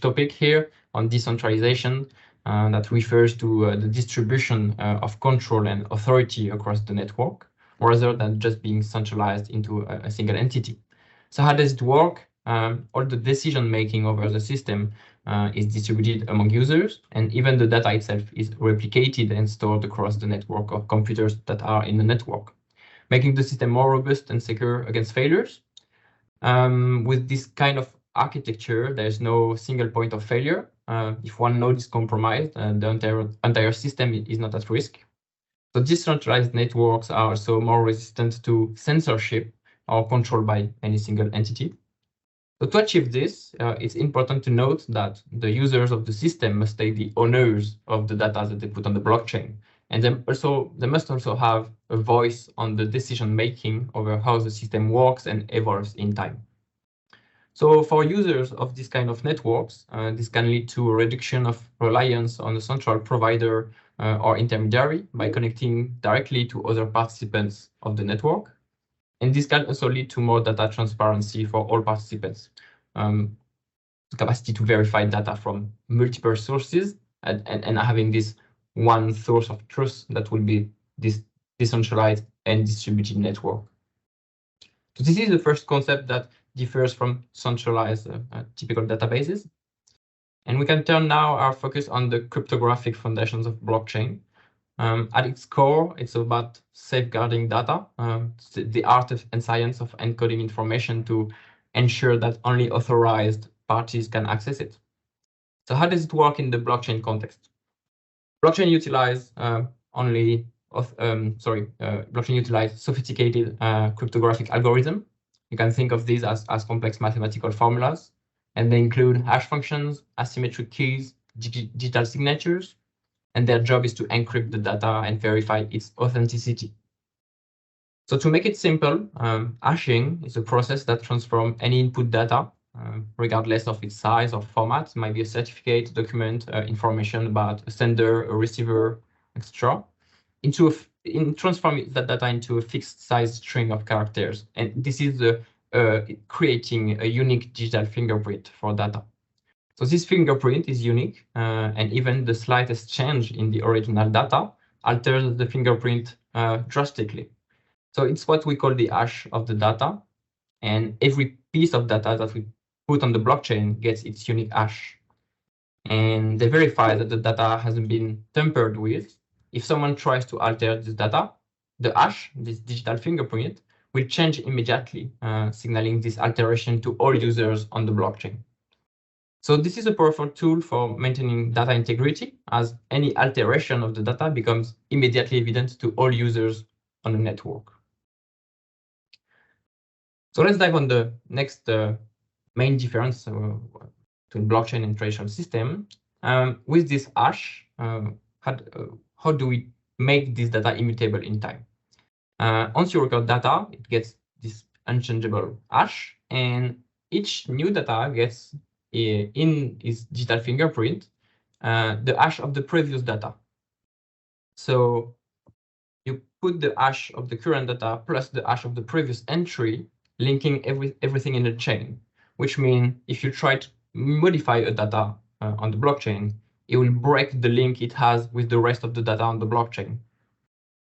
topic here on decentralization that refers to the distribution of control and authority across the network, rather than just being centralized into a single entity. So how does it work? All the decision making over the system is distributed among users, and even the data itself is replicated and stored across the network of computers that are in the network, making the system more robust and secure against failures. With this kind of architecture, there's no single point of failure. If one node is compromised, the entire system is not at risk. So decentralized networks are also more resistant to censorship or control by any single entity. So to achieve this, it's important to note that the users of the system must take the owners of the data that they put on the blockchain. And they must also have a voice on the decision-making over how the system works and evolves in time. So for users of this kind of networks, this can lead to a reduction of reliance on a central provider or intermediary by connecting directly to other participants of the network. And this can also lead to more data transparency for all participants. The capacity to verify data from multiple sources and having this one source of truth that will be this decentralized and distributed network. So this is the first concept that differs from centralized typical databases. And we can turn now our focus on the cryptographic foundations of blockchain. At its core, it's about safeguarding data, the art and science of encoding information to ensure that only authorized parties can access it. So how does it work in the blockchain context? Blockchain utilize sophisticated cryptographic algorithm. You can think of these as complex mathematical formulas, and they include hash functions, asymmetric keys, digital signatures, and their job is to encrypt the data and verify its authenticity. So to make it simple, hashing is a process that transforms any input data, regardless of its size or format. It might be a certificate, document, information about a sender, a receiver, etc. Transform that data into a fixed size string of characters. And this is creating a unique digital fingerprint for data. So this fingerprint is unique, and even the slightest change in the original data alters the fingerprint drastically. So it's what we call the hash of the data, and every piece of data that we put on the blockchain gets its unique hash. And they verify that the data hasn't been tampered with. If someone tries to alter this data, the hash, this digital fingerprint, will change immediately, signaling this alteration to all users on the blockchain. So this is a powerful tool for maintaining data integrity, as any alteration of the data becomes immediately evident to all users on the network. So let's dive on the next main difference between blockchain and traditional system. With this hash, how do we make this data immutable in time? Once you record data, it gets this unchangeable hash, and each new data gets in its digital fingerprint the hash of the previous data. So you put the hash of the current data plus the hash of the previous entry, linking everything in the chain, which means if you try to modify a data on the blockchain, it will break the link it has with the rest of the data on the blockchain.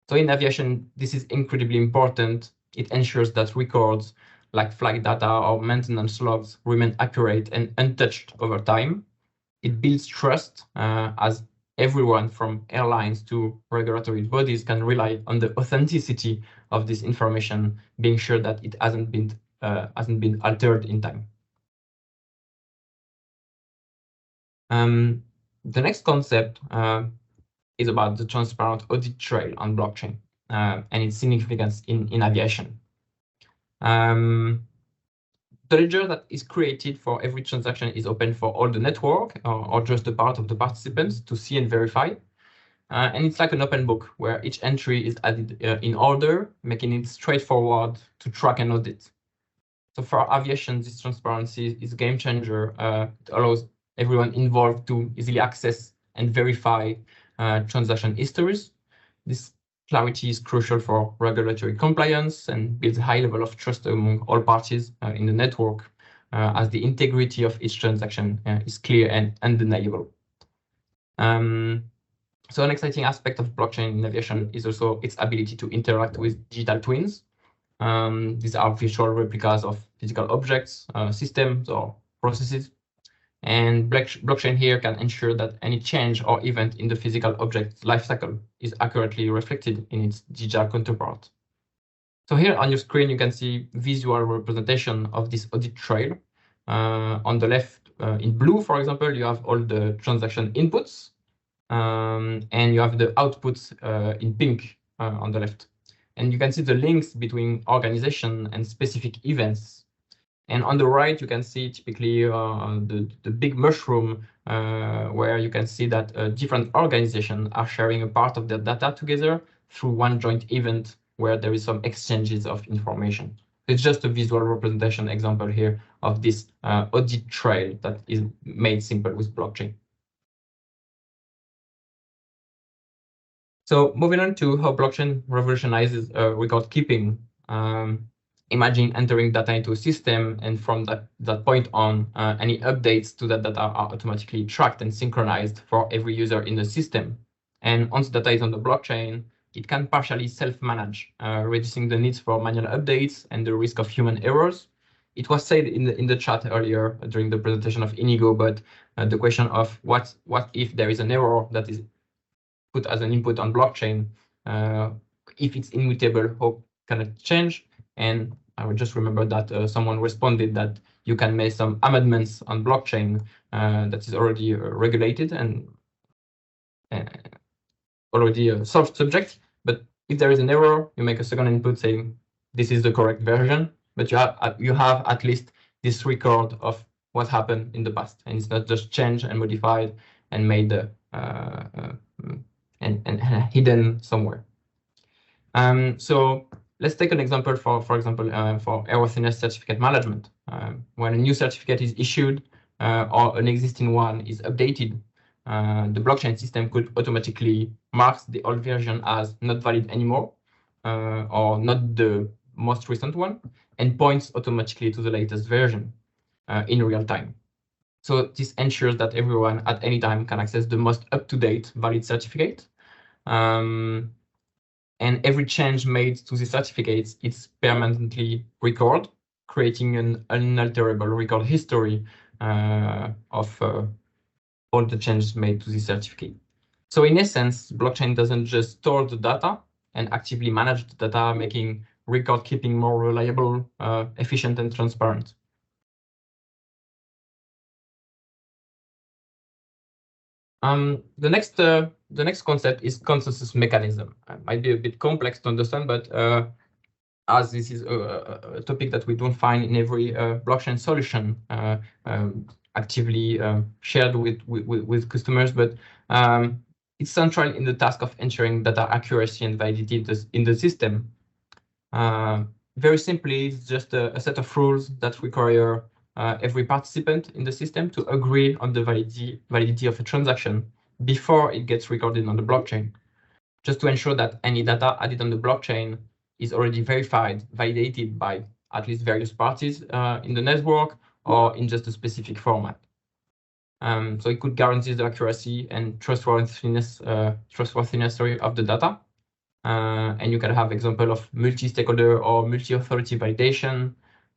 So in aviation, this is incredibly important. It ensures that records like flight data or maintenance logs remain accurate and untouched over time. It builds trust as everyone from airlines to regulatory bodies can rely on the authenticity of this information, being sure that it hasn't been altered in time. The next concept is about the transparent audit trail on blockchain and its significance in aviation. The ledger that is created for every transaction is open for all the network or just a part of the participants to see and verify. And it's like an open book where each entry is added in order, making it straightforward to track and audit. So for aviation, this transparency is a game changer. It allows everyone involved to easily access and verify transaction histories. This clarity is crucial for regulatory compliance and builds a high level of trust among all parties in the network, as the integrity of each transaction is clear and undeniable. So an exciting aspect of blockchain in aviation is also its ability to interact with digital twins. These are virtual replicas of physical objects, systems, or processes. And blockchain here can ensure that any change or event in the physical object lifecycle is accurately reflected in its digital counterpart. So here on your screen, you can see visual representation of this audit trail. On the left, in blue, for example, you have all the transaction inputs, and you have the outputs in pink on the left. And you can see the links between organization and specific events. And on the right, you can see typically the big mushroom where you can see that different organizations are sharing a part of their data together through one joint event where there is some exchanges of information. It's just a visual representation example here of this audit trail that is made simple with blockchain. So moving on to how blockchain revolutionizes record keeping. Imagine entering data into a system, and from that point on, any updates to that data are automatically tracked and synchronized for every user in the system. And once data is on the blockchain, it can partially self-manage, reducing the needs for manual updates and the risk of human errors. It was said in the chat earlier during the presentation of Inigo, but the question of what if there is an error that is put as an input on blockchain, if it's immutable, how can it change? And I would just remember that someone responded that you can make some amendments on blockchain that is already regulated and already a solved subject. But if there is an error, you make a second input saying this is the correct version, but you have at least this record of what happened in the past, and it's not just changed and modified and made and hidden somewhere. So Let's take an example for example, for airworthiness certificate management. When a new certificate is issued or an existing one is updated, the blockchain system could automatically mark the old version as not valid anymore or not the most recent one, and points automatically to the latest version in real time. So this ensures that everyone at any time can access the most up-to-date valid certificate. And every change made to the certificates is permanently recorded, creating an unalterable record history of all the changes made to the certificate. So in essence, blockchain doesn't just store the data and actively manage the data, making record keeping more reliable, efficient, and transparent. The next concept is consensus mechanism. It might be a bit complex to understand, but as this is a topic that we don't find in every blockchain solution actively shared with customers, but it's central in the task of ensuring data accuracy and validity in the system. Very simply, it's just a set of rules that require every participant in the system to agree on the validity of a transaction before it gets recorded on the blockchain, just to ensure that any data added on the blockchain is already verified, validated by at least various parties in the network or in just a specific format. So it could guarantee the accuracy and trustworthiness of the data. And you can have example of multi-stakeholder or multi-authority validation.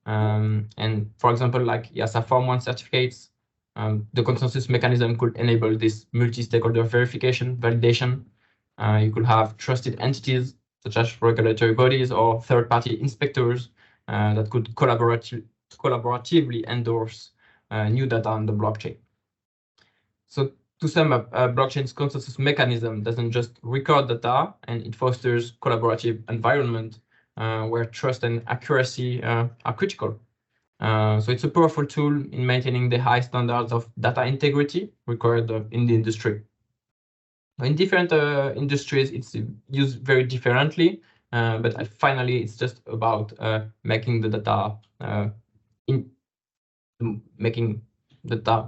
And for example, like EASA Form 1 certificates, the consensus mechanism could enable this multi-stakeholder verification, validation. You could have trusted entities such as regulatory bodies or third-party inspectors that could collaboratively endorse new data on the blockchain. So to sum up, blockchain's consensus mechanism doesn't just record data, and it fosters collaborative environment where trust and accuracy are critical. So it's a powerful tool in maintaining the high standards of data integrity required in the industry. In different industries, it's used very differently, but finally, it's just about making the data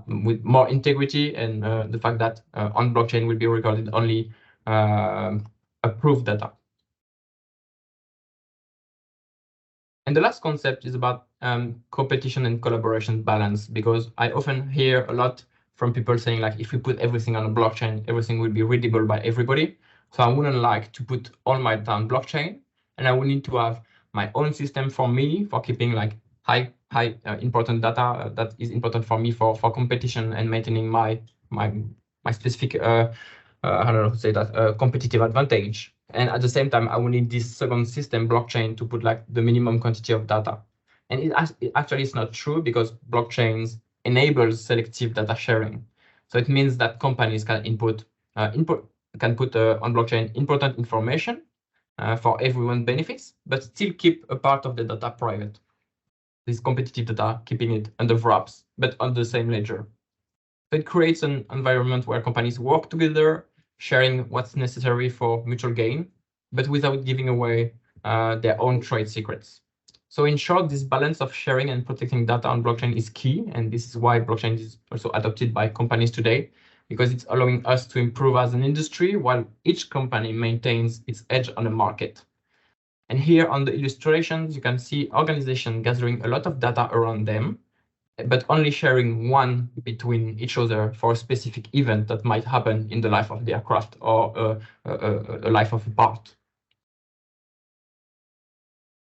with more integrity, and the fact that on blockchain will be recorded only approved data. And the last concept is about competition and collaboration balance, because I often hear a lot from people saying, like, if we put everything on a blockchain, everything will be readable by everybody. So I wouldn't like to put all my data on blockchain, and I would need to have my own system for me for keeping like high important data that is important for me for competition and maintaining my specific I don't know how to say that, competitive advantage. And at the same time, I will need this second system, blockchain, to put like the minimum quantity of data. And it actually is not true, because blockchains enables selective data sharing. So it means that companies can put on blockchain important information for everyone's benefits, but still keep a part of the data private. This competitive data, keeping it under wraps, but on the same ledger. So it creates an environment where companies work together, sharing what's necessary for mutual gain, but without giving away their own trade secrets. So in short, this balance of sharing and protecting data on blockchain is key, and this is why blockchain is also adopted by companies today, because it's allowing us to improve as an industry while each company maintains its edge on the market. And here on the illustrations, you can see organizations gathering a lot of data around them, but only sharing one between each other for a specific event that might happen in the life of the aircraft or a life of a part.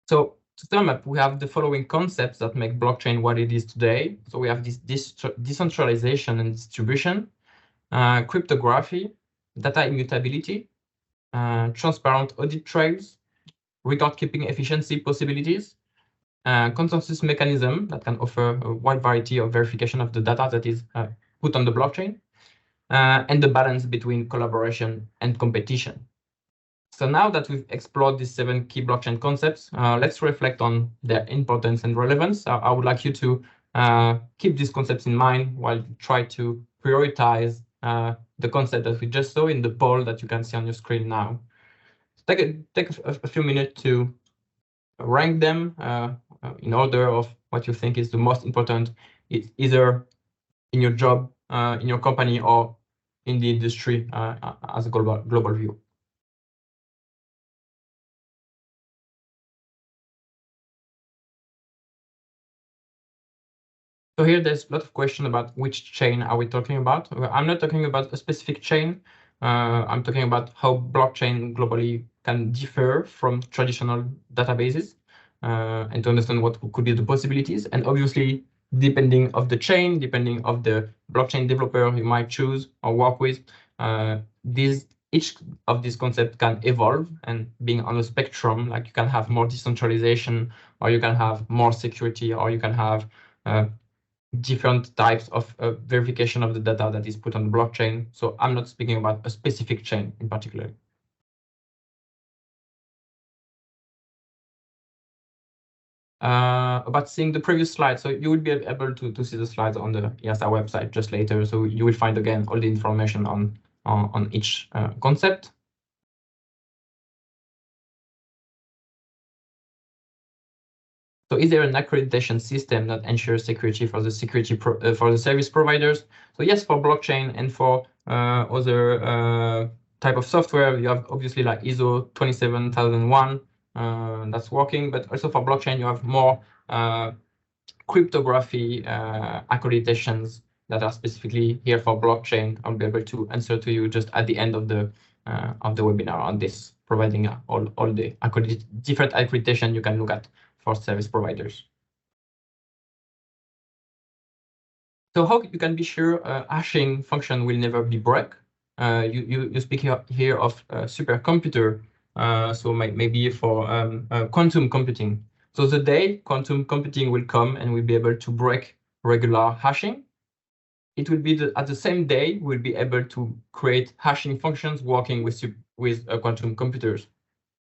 So to sum up, we have the following concepts that make blockchain what it is today. So we have this decentralization and distribution, cryptography, data immutability, transparent audit trails, record-keeping efficiency possibilities, consensus mechanism that can offer a wide variety of verification of the data that is put on the blockchain, and the balance between collaboration and competition. So now that we've explored these 7 key blockchain concepts, let's reflect on their importance and relevance. I would like you to keep these concepts in mind while you try to prioritize the concept that we just saw in the poll that you can see on your screen now. Take a few minutes to rank them in order of what you think is the most important, either in your job, in your company, or in the industry as a global view. So here there's a lot of question about which chain are we talking about. I'm not talking about a specific chain. I'm talking about how blockchain globally can differ from traditional databases and to understand what could be the possibilities. And obviously, depending of the chain, depending of the blockchain developer you might choose or work with, each of these concepts can evolve, and being on a spectrum, like you can have more decentralization, or you can have more security, or you can have different types of verification of the data that is put on the blockchain. So I'm not speaking about a specific chain in particular. About seeing the previous slide, so you will be able to see the slides on the EASA website just later. So you will find again all the information on each concept. So is there an accreditation system that ensures security for the for the service providers? So yes, for blockchain and for other type of software, you have obviously like ISO 27001 that's working, but also for blockchain, you have more cryptography accreditations that are specifically here for blockchain. I'll be able to answer to you just at the end of the webinar on this, providing all the different accreditation you can look at for service providers. So how you can be sure hashing function will never be broke? You speak here of supercomputer, so maybe for quantum computing. So the day quantum computing will come and we'll be able to break regular hashing, it will be at the same day we'll be able to create hashing functions working with quantum computers.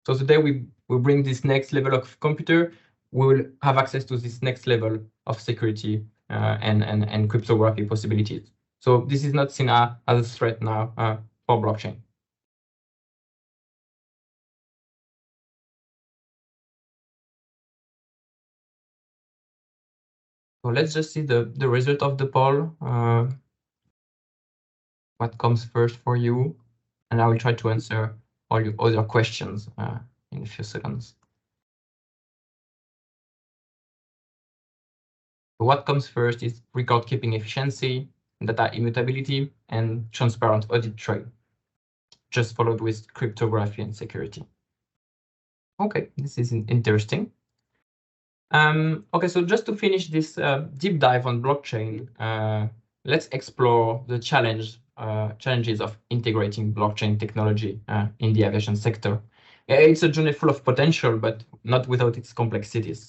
So the day we bring this next level of computer, we will have access to this next level of security and cryptography possibilities. So this is not seen as a threat now for blockchain. So let's just see the result of the poll. What comes first for you? And I will try to answer all your other questions in a few seconds. So what comes first is record keeping efficiency, data immutability, and transparent audit trail, just followed with cryptography and security. Okay, this is interesting. Okay, so just to finish this deep dive on blockchain, let's explore the challenges of integrating blockchain technology in the aviation sector. It's a journey full of potential, but not without its complexities.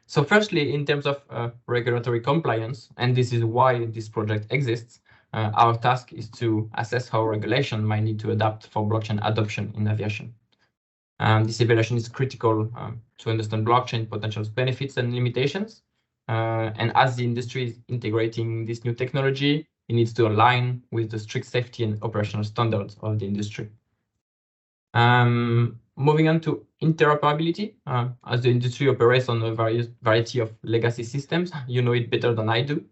So firstly, in terms of regulatory compliance, and this is why this project exists, our task is to assess how regulation might need to adapt for blockchain adoption in aviation. This evaluation is critical to understand blockchain potential benefits and limitations. And as the industry is integrating this new technology, it needs to align with the strict safety and operational standards of the industry. Moving on to interoperability, as the industry operates on a variety of legacy systems, you know it better than I do.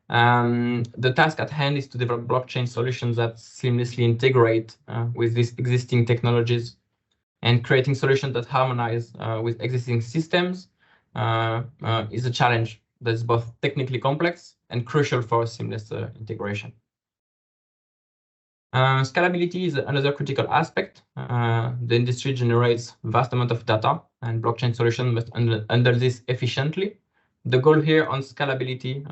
The task at hand is to develop blockchain solutions that seamlessly integrate with these existing technologies, and creating solutions that harmonize with existing systems is a challenge that's both technically complex and crucial for seamless integration. Scalability is another critical aspect. The industry generates vast amount of data, and blockchain solutions must handle this efficiently. The goal here on scalability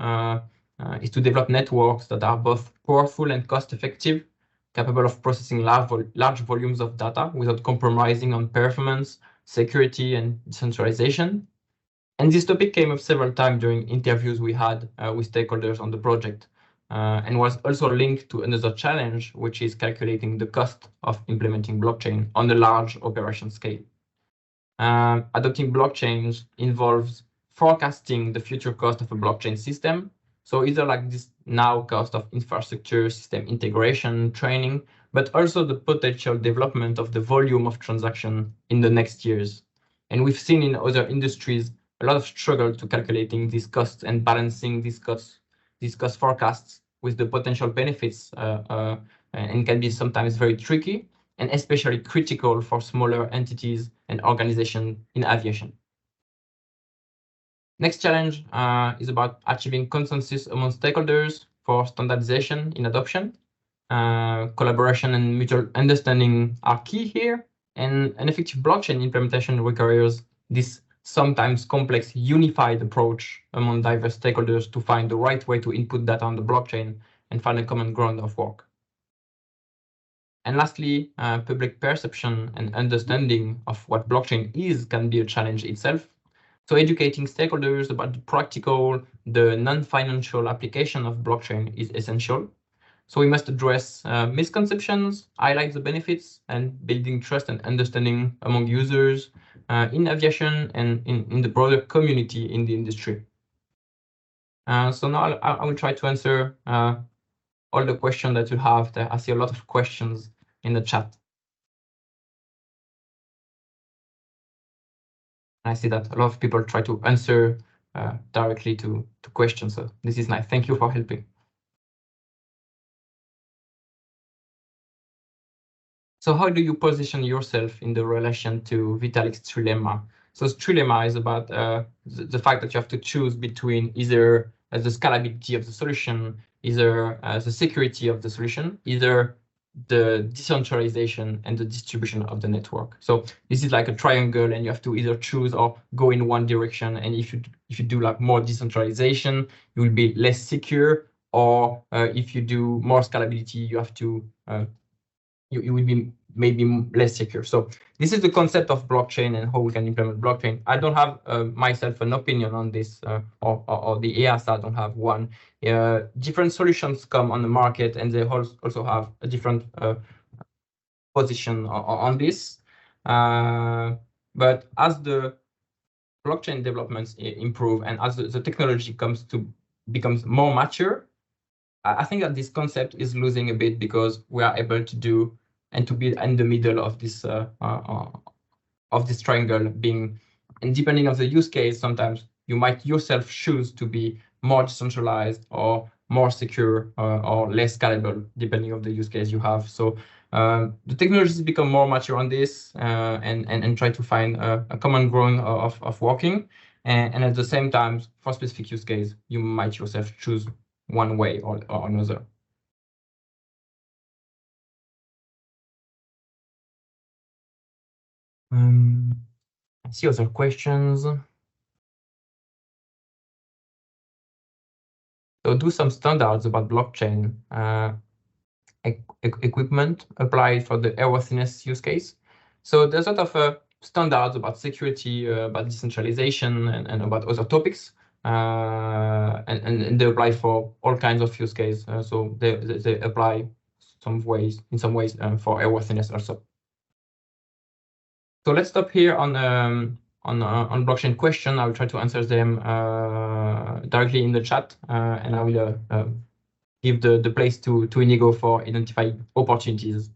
is to develop networks that are both powerful and cost-effective, capable of processing large volumes of data without compromising on performance, security, and decentralization. And this topic came up several times during interviews we had with stakeholders on the project, and was also linked to another challenge, which is calculating the cost of implementing blockchain on a large operation scale. Adopting blockchains involves forecasting the future cost of a blockchain system. So either like this now cost of infrastructure, system integration, training, but also the potential development of the volume of transaction in the next years. And we've seen in other industries a lot of struggle to calculating these costs and balancing these cost forecasts with the potential benefits, and can be sometimes very tricky and especially critical for smaller entities and organizations in aviation. Next challenge is about achieving consensus among stakeholders for standardization in adoption. Collaboration and mutual understanding are key here, and an effective blockchain implementation requires this sometimes complex unified approach among diverse stakeholders to find the right way to input data on the blockchain and find a common ground of work. And lastly, public perception and understanding of what blockchain is can be a challenge itself. So educating stakeholders about the practical, the non-financial application of blockchain is essential. So we must address misconceptions, highlight the benefits, and building trust and understanding among users in aviation and in the broader community in the industry. So now I will try to answer all the questions that you have there. I see a lot of questions in the chat. I see that a lot of people try to answer directly to questions. So this is nice. Thank you for helping. So how do you position yourself in the relation to Vitalik's trilemma? So this trilemma is about the fact that you have to choose between either the scalability of the solution, either the security of the solution, either the decentralization and the distribution of the network. So this is like a triangle, and you have to either choose or go in one direction. And if you do like more decentralization, you will be less secure. Or if you do more scalability, you have to you will be maybe less secure. So this is the concept of blockchain and how we can implement blockchain. I don't have myself an opinion on this, or the EASA don't have one. Different solutions come on the market, and they also have a different position on this. But as the blockchain developments improve and as the technology becomes more mature, I think that this concept is losing a bit, because we are able to do and to be in the middle of this triangle being, and depending on the use case, sometimes you might yourself choose to be more decentralized or more secure or less scalable, depending on the use case you have. So the technologies become more mature on this and try to find a common ground of working. And at the same time, for specific use case, you might yourself choose one way or another. I see other questions. So do some standards about blockchain equipment applied for the airworthiness use case. So there's a lot of standards about security, about decentralization, and about other topics. And they apply for all kinds of use cases. So they apply in some ways for airworthiness also. So let's stop here on blockchain question. I will try to answer them directly in the chat, and I will give the place to Inigo for identifying opportunities.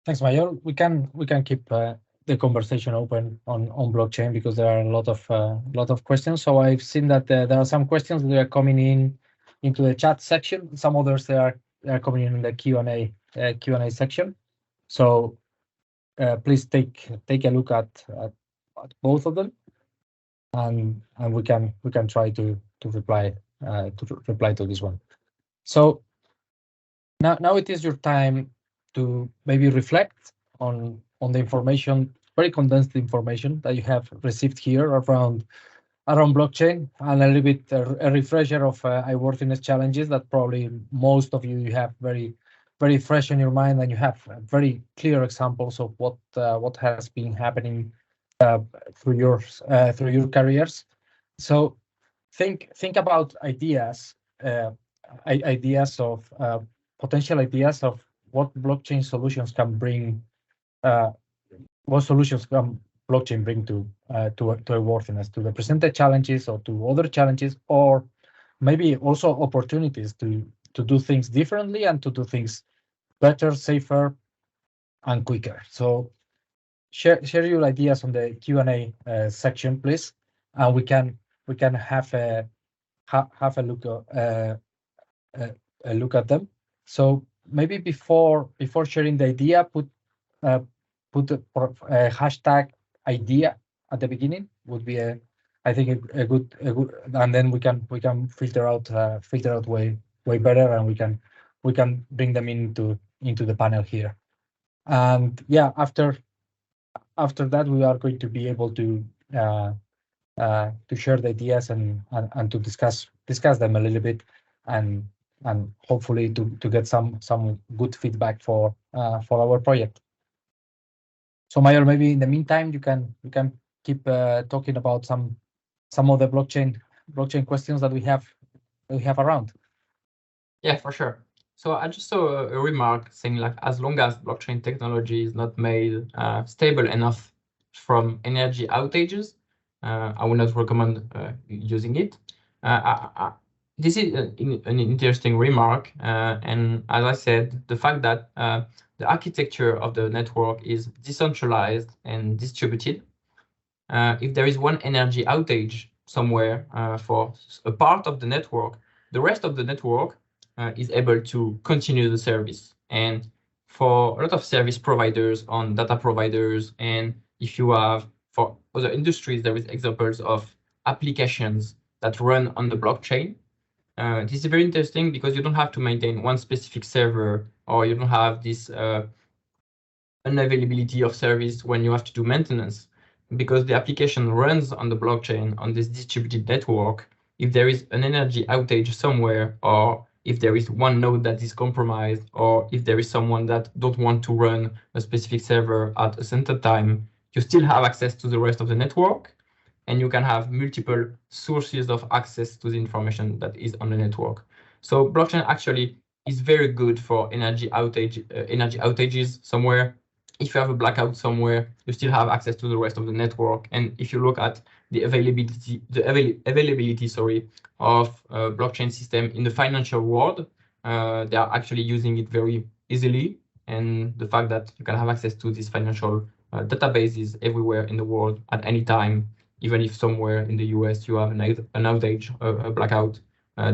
Thanks, Mayor. We can keep the conversation open on blockchain, because there are a lot of questions. So I've seen that there are some questions that are coming into the chat section. Some others they are coming in the Q&A section. So please take a look at both of them, and we can try to reply to this one. So now it is your time to maybe reflect on the information, very condensed information that you have received here around blockchain, and a little bit a refresher of airworthiness challenges that probably most of you have very fresh in your mind, and you have very clear examples of what has been happening through your careers. So think about ideas of potential ideas of what blockchain solutions can bring. What solutions can blockchain bring to airworthiness, to the presented challenges or to other challenges, or maybe also opportunities to do things differently and to do things better, safer, and quicker. So share your ideas on the Q&A section, please, and we can have a look at them. So maybe before sharing the idea, put a hashtag idea at the beginning would be I think a good, and then we can filter out way better, and we can bring them into the panel here. And yeah, after that, we are going to be able to share the ideas and to discuss them a little bit, and hopefully to get some good feedback for our project. So Mayor, maybe in the meantime, you can keep talking about some of the blockchain questions that we have around. Yeah, for sure. So I just saw a remark saying, like, as long as blockchain technology is not made stable enough from energy outages, I would not recommend using it. This is an interesting remark, and as I said, the fact that the architecture of the network is decentralized and distributed. If there is one energy outage somewhere for a part of the network, the rest of the network is able to continue the service. And for a lot of service providers on data providers, and if you have for other industries, there is examples of applications that run on the blockchain. This is very interesting because you don't have to maintain one specific server, or you don't have this unavailability of service when you have to do maintenance, because the application runs on the blockchain on this distributed network. If there is an energy outage somewhere, or if there is one node that is compromised, or if there is someone that don't want to run a specific server at a certain time, you still have access to the rest of the network, and you can have multiple sources of access to the information that is on the network. So blockchain actually is very good for energy outages somewhere. If you have a blackout somewhere, you still have access to the rest of the network. And if you look at the availability, of blockchain system in the financial world, they are actually using it very easily. And the fact that you can have access to these financial databases everywhere in the world at any time, even if somewhere in the US you have an outage, a blackout,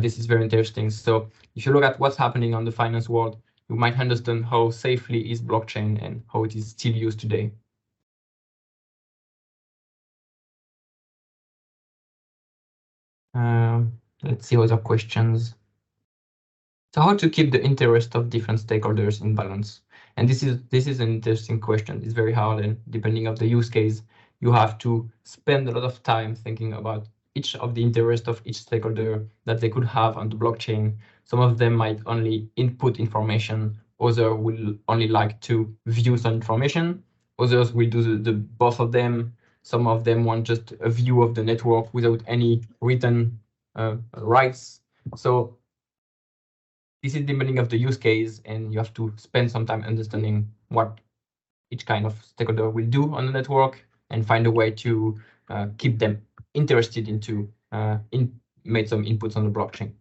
this is very interesting. So if you look at what's happening on the finance world, you might understand how safely is blockchain and how it is still used today. Let's see other questions. So how to keep the interest of different stakeholders in balance? And this is an interesting question. It's very hard, and depending on the use case, you have to spend a lot of time thinking about each of the interest of each stakeholder that they could have on the blockchain. Some of them might only input information. Others will only like to view some information. Others will do the both of them. Some of them want just a view of the network without any written rights. So this is depending of the use case, and you have to spend some time understanding what each kind of stakeholder will do on the network and find a way to keep them interested into made some inputs on the blockchain.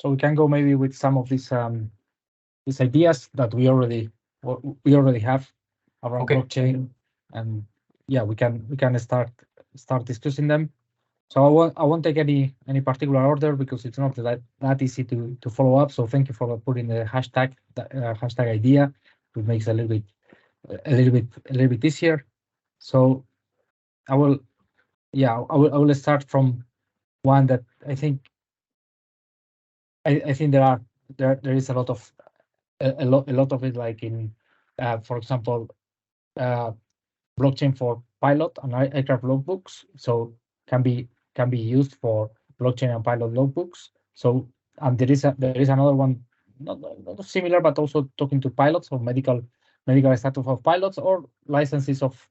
So we can go maybe with some of these ideas that we already have around blockchain, and yeah, we can start discussing them. So I won't take any particular order because it's not that easy to follow up. So thank you for putting the hashtag idea. It makes a little bit easier. So I will start from one that I think there is a lot of it, like in for example blockchain for pilot and aircraft logbooks. So can be used for blockchain and pilot logbooks. So there is another one not similar, but also talking to pilots or medical status of pilots, or licenses of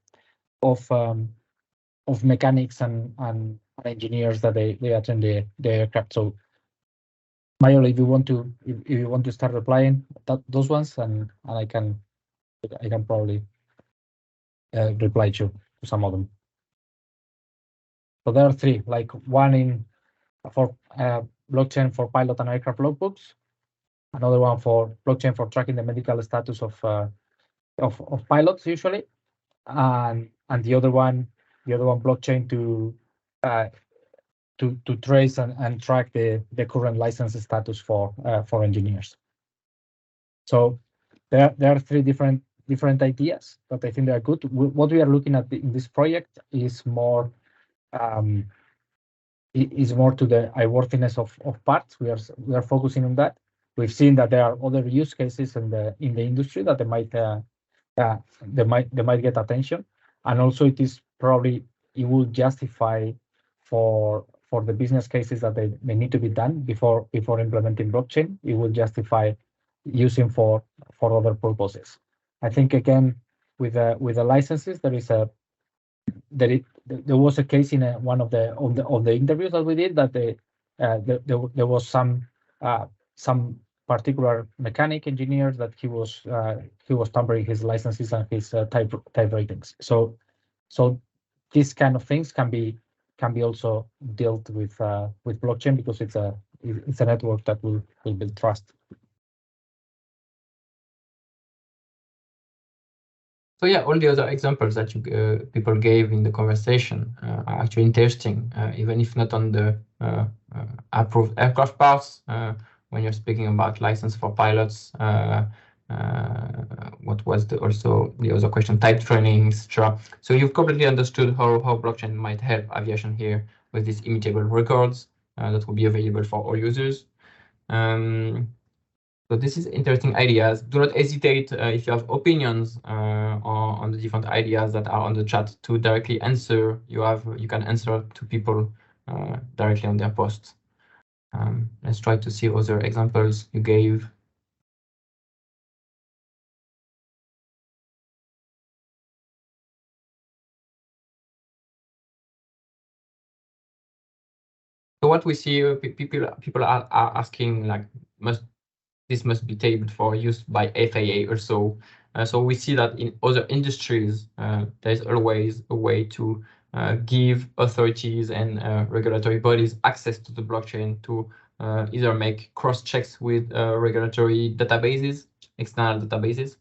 mechanics and engineers that they attend the aircraft. So Mayor, if you want to start replying those ones, and I can probably reply to some of them. So there are three, like one for blockchain for pilot and aircraft logbooks, another one for blockchain for tracking the medical status of pilots usually, and the other one blockchain to trace and track the current license status for engineers. So there are three different ideas that I think they are good. What we are looking at in this project is more to the airworthiness of parts. We are focusing on that. We've seen that there are other use cases in the industry that they might get attention, and also it will justify for the business cases that they need to be done before implementing blockchain. It will justify using for other purposes. I think again with the licenses there was a case in one of the interviews that we did that there was some particular mechanic engineer that he was tampering his licenses and his type ratings. So these kind of things can be also dealt with blockchain because it's a network that will build trust. So yeah, all the other examples that you people gave in the conversation are actually interesting, even if not on the approved aircraft parts. When you're speaking about license for pilots, what was also the other question? Type training, etc. So you've completely understood how blockchain might help aviation here with these immutable records that will be available for all users. So this is interesting ideas. Do not hesitate if you have opinions on the different ideas that are on the chat to directly answer. You can answer to people directly on their posts. Let's try to see other examples you gave. So what we see, people are asking like, this must be tabled for use by FAA also. So we see that in other industries, there's always a way to give authorities and regulatory bodies access to the blockchain to either make cross-checks with regulatory databases, external databases,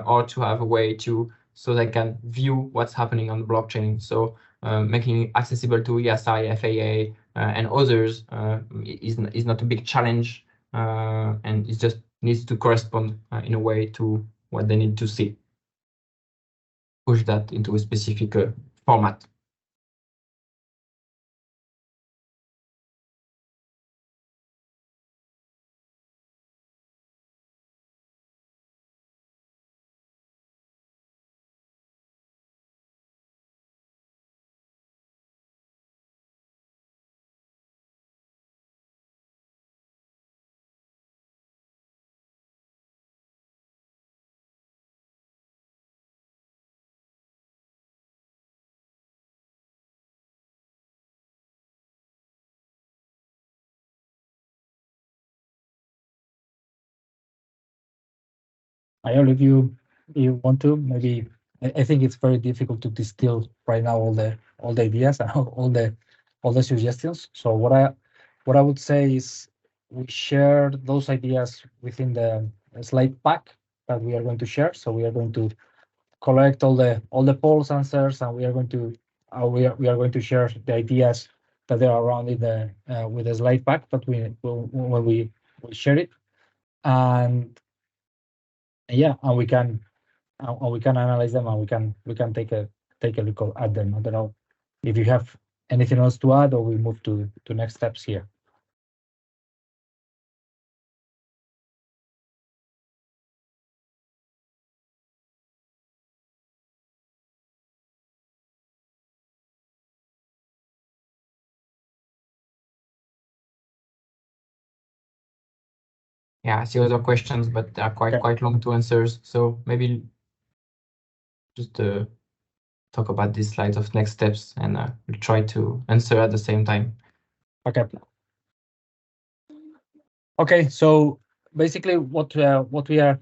or to have a way so they can view what's happening on the blockchain. So making it accessible to EASA, FAA, and others is not a big challenge. And it just needs to correspond in a way to what they need to see. Push that into a specific format. I don't know if you want to. Maybe I think it's very difficult to distill right now all the ideas and all the suggestions. So what I would say is we share those ideas within the slide pack that we are going to share. So we are going to collect all the polls answers, and we are going to share the ideas that are around in the with the slide pack that when we share it, and yeah, and we can analyze them, and we can take a look at them. I don't know if you have anything else to add, or we move to next steps here. Yeah, I see other questions, but they are quite long to answer. So maybe just talk about these slides of next steps, and we'll try to answer at the same time. Okay. Okay. So basically, what we are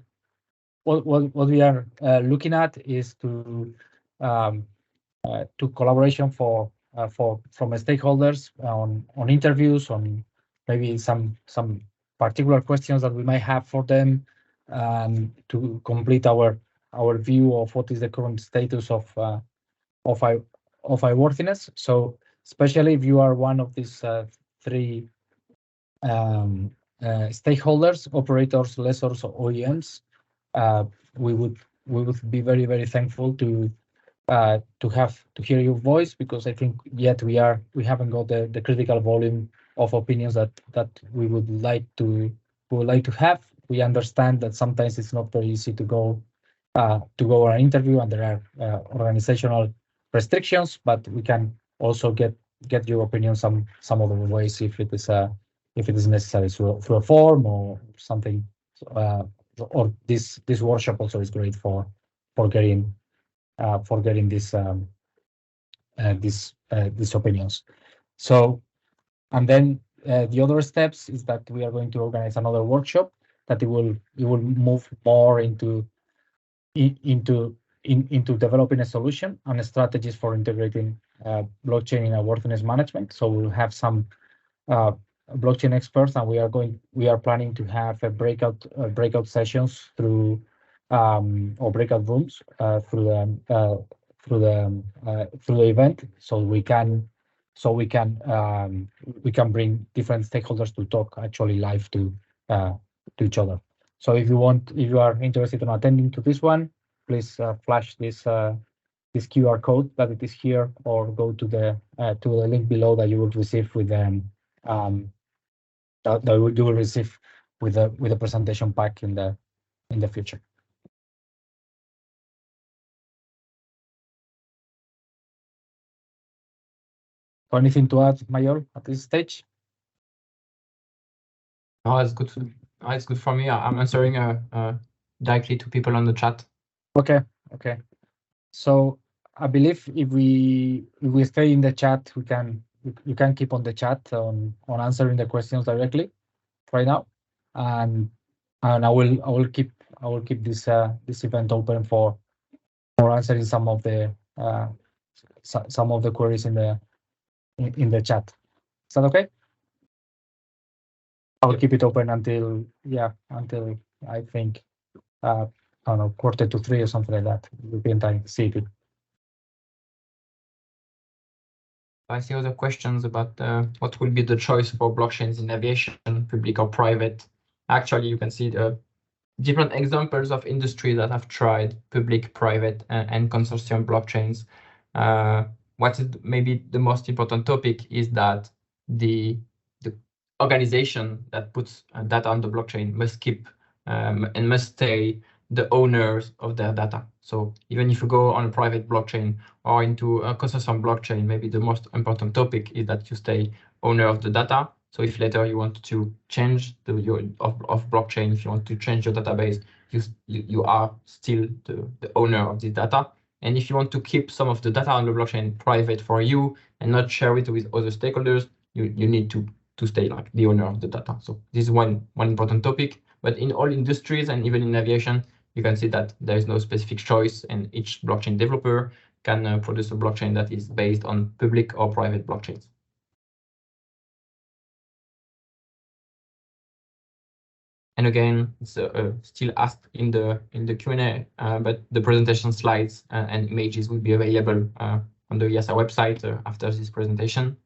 looking at is to collaboration from stakeholders on interviews, on maybe some particular questions that we might have for them, to complete our view of what is the current status of airworthiness. So especially if you are one of these three stakeholders, operators, lessors, or OEMs, we would be very thankful to hear your voice, because I think yet we haven't got the critical volume of opinions that we would like to have. We understand that sometimes it's not very easy to go on an interview, and there are organizational restrictions, but we can also get your opinion some other ways if it is necessary through a form or something. Or this workshop also is great for getting these opinions. So, and then the other steps is that we are going to organize another workshop that it will move more into developing a solution and strategies for integrating blockchain in airworthiness management. So we'll have some blockchain experts, and we are planning to have a breakout sessions through or breakout rooms through the event, so we can bring different stakeholders to talk actually live to each other. So if you are interested in attending to this one, please flash this QR code that it is here, or go to the link below that you will receive with them. That you will receive with the presentation pack in the future. Anything to add, Mayor, at this stage? No, it's good. It's good for me. I'm answering directly to people on the chat. Okay. So I believe if we stay in the chat, you can keep on the chat on answering the questions directly right now, and I will keep this event open for answering some of the queries in the chat. Is that okay? I will keep it open until I think I don't know, 2:45 or something like that, European time, CET. I see other questions about what will be the choice for blockchains in aviation, public or private. Actually, you can see the different examples of industry that have tried public, private, and consortium blockchains. What is maybe the most important topic is that the organization that puts data on the blockchain must keep and must stay the owners of their data. So even if you go on a private blockchain or into a consortium blockchain, maybe the most important topic is that you stay owner of the data. So if later you want to change your blockchain, if you want to change your database, you are still the owner of the data. And if you want to keep some of the data on the blockchain private for you and not share it with other stakeholders, you need to stay like the owner of the data. So this is one important topic. But in all industries and even in aviation, you can see that there is no specific choice, and each blockchain developer can produce a blockchain that is based on public or private blockchains. And again, it's still asked in the Q&A, but the presentation slides and images will be available on the EASA website after this presentation.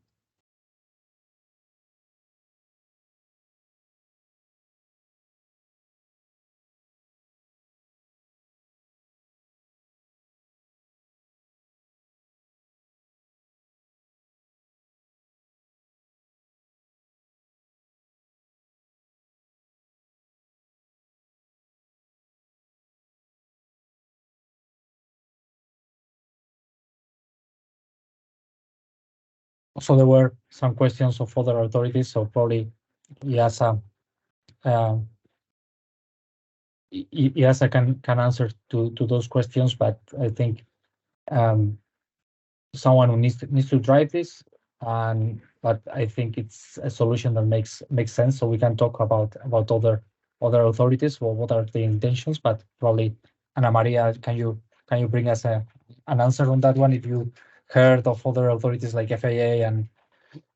Also, there were some questions of other authorities, so probably EASA can answer to those questions, but I think someone who needs to drive this, but I think it's a solution that makes sense. So we can talk about other authorities or what are the intentions, but probably Ana Maria, can you bring us an answer on that one? If you heard of other authorities like FAA and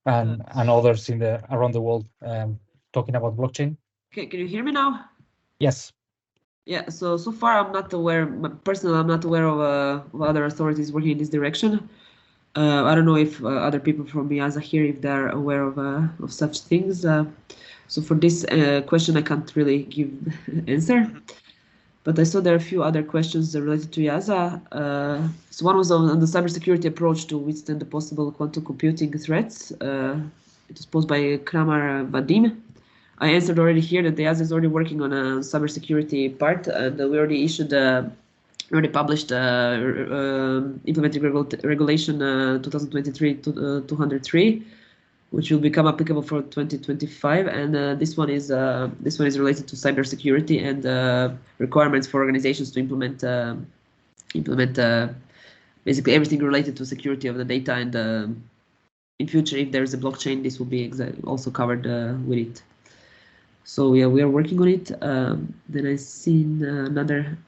and others around the world talking about blockchain. Okay, can you hear me now? Yes. Yeah, so far I'm not aware, personally, I'm not aware of other authorities working in this direction. I don't know if other people from EASA here, if they're aware of such things. So for this question, I can't really give answer. But I saw there are a few other questions related to EASA. So one was on the cybersecurity approach to withstand the possible quantum computing threats. It was posed by Kramer Vadim. I answered already here that the EASA is already working on a cybersecurity part, and we already issued, already published implementing regulation 2023-203, which will become applicable for 2025, and this one is related to cybersecurity and requirements for organizations to implement basically everything related to security of the data, and in future, if there's a blockchain, this will be also covered with it. So yeah, we are working on it. Then I seen another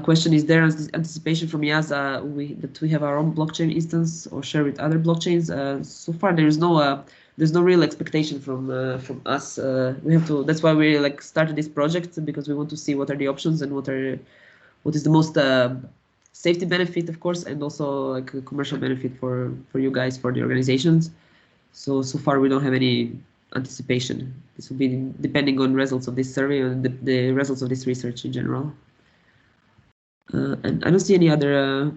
question: is there anticipation from EASA that we have our own blockchain instance or share with other blockchains? So far, there's no real expectation from us. We have to. That's why we started this project, because we want to see what are the options and what is the most safety benefit, of course, and also like a commercial benefit for you guys, for the organizations. So far, we don't have any anticipation. This will be depending on results of this survey and the results of this research in general. And I don't see any other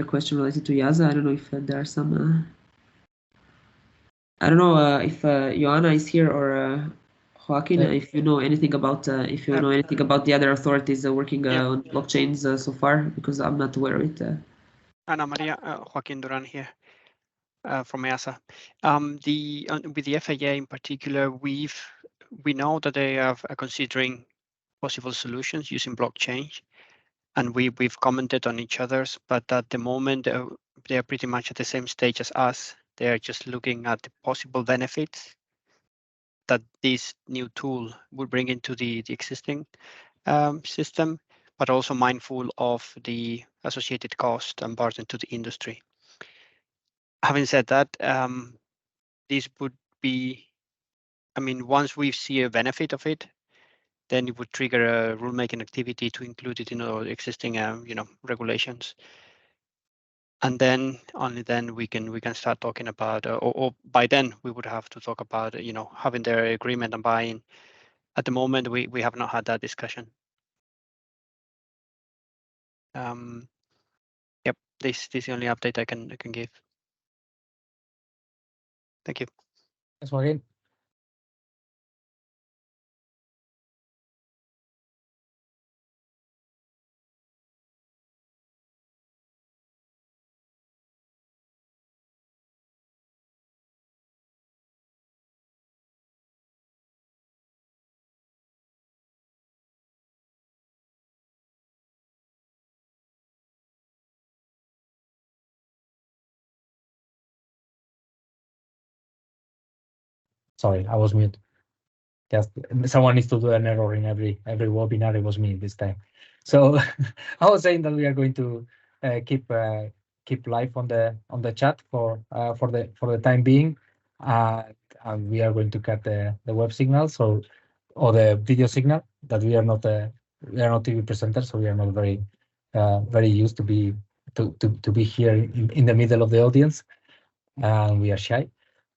question related to EASA. I don't know if there are some. I don't know if Joanna is here or Joaquin. If you know anything about the other authorities working on blockchains so far, because I'm not aware of it. Ana Maria, Joaquin Duran here from EASA. With the FAA in particular, we know that they are considering possible solutions using blockchain, and we've commented on each other's, but at the moment they are pretty much at the same stage as us. They are just looking at the possible benefits that this new tool would bring into the existing system, but also mindful of the associated cost and burden to the industry. Having said that, this would be, I mean, once we see a benefit of it, then it would trigger a rulemaking activity to include it in our existing, regulations. And then only then we can start talking about, or by then we would have to talk about, having their agreement and buy-in. At the moment, we have not had that discussion. Yep, this is the only update I can give. Thank you. Thanks, Joaquin. Sorry, I was mute. Just someone needs to do an error in every webinar. It was me this time. So I was saying that we are going to keep live on the chat for the time being, and we are going to cut the web signal, or the video signal. That we are not TV presenters, so we are not very used to be here in the middle of the audience, and we are shy.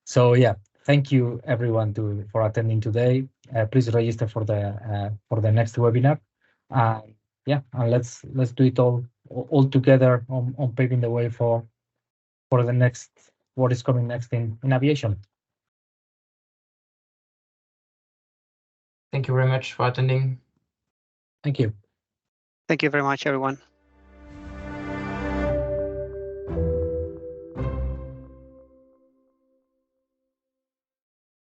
So yeah. Thank you everyone for attending today. Please register for the next webinar. Yeah, and let's do it all together on paving the way for the next, what is coming next in aviation. Thank you very much for attending. Thank you. Thank you very much, everyone.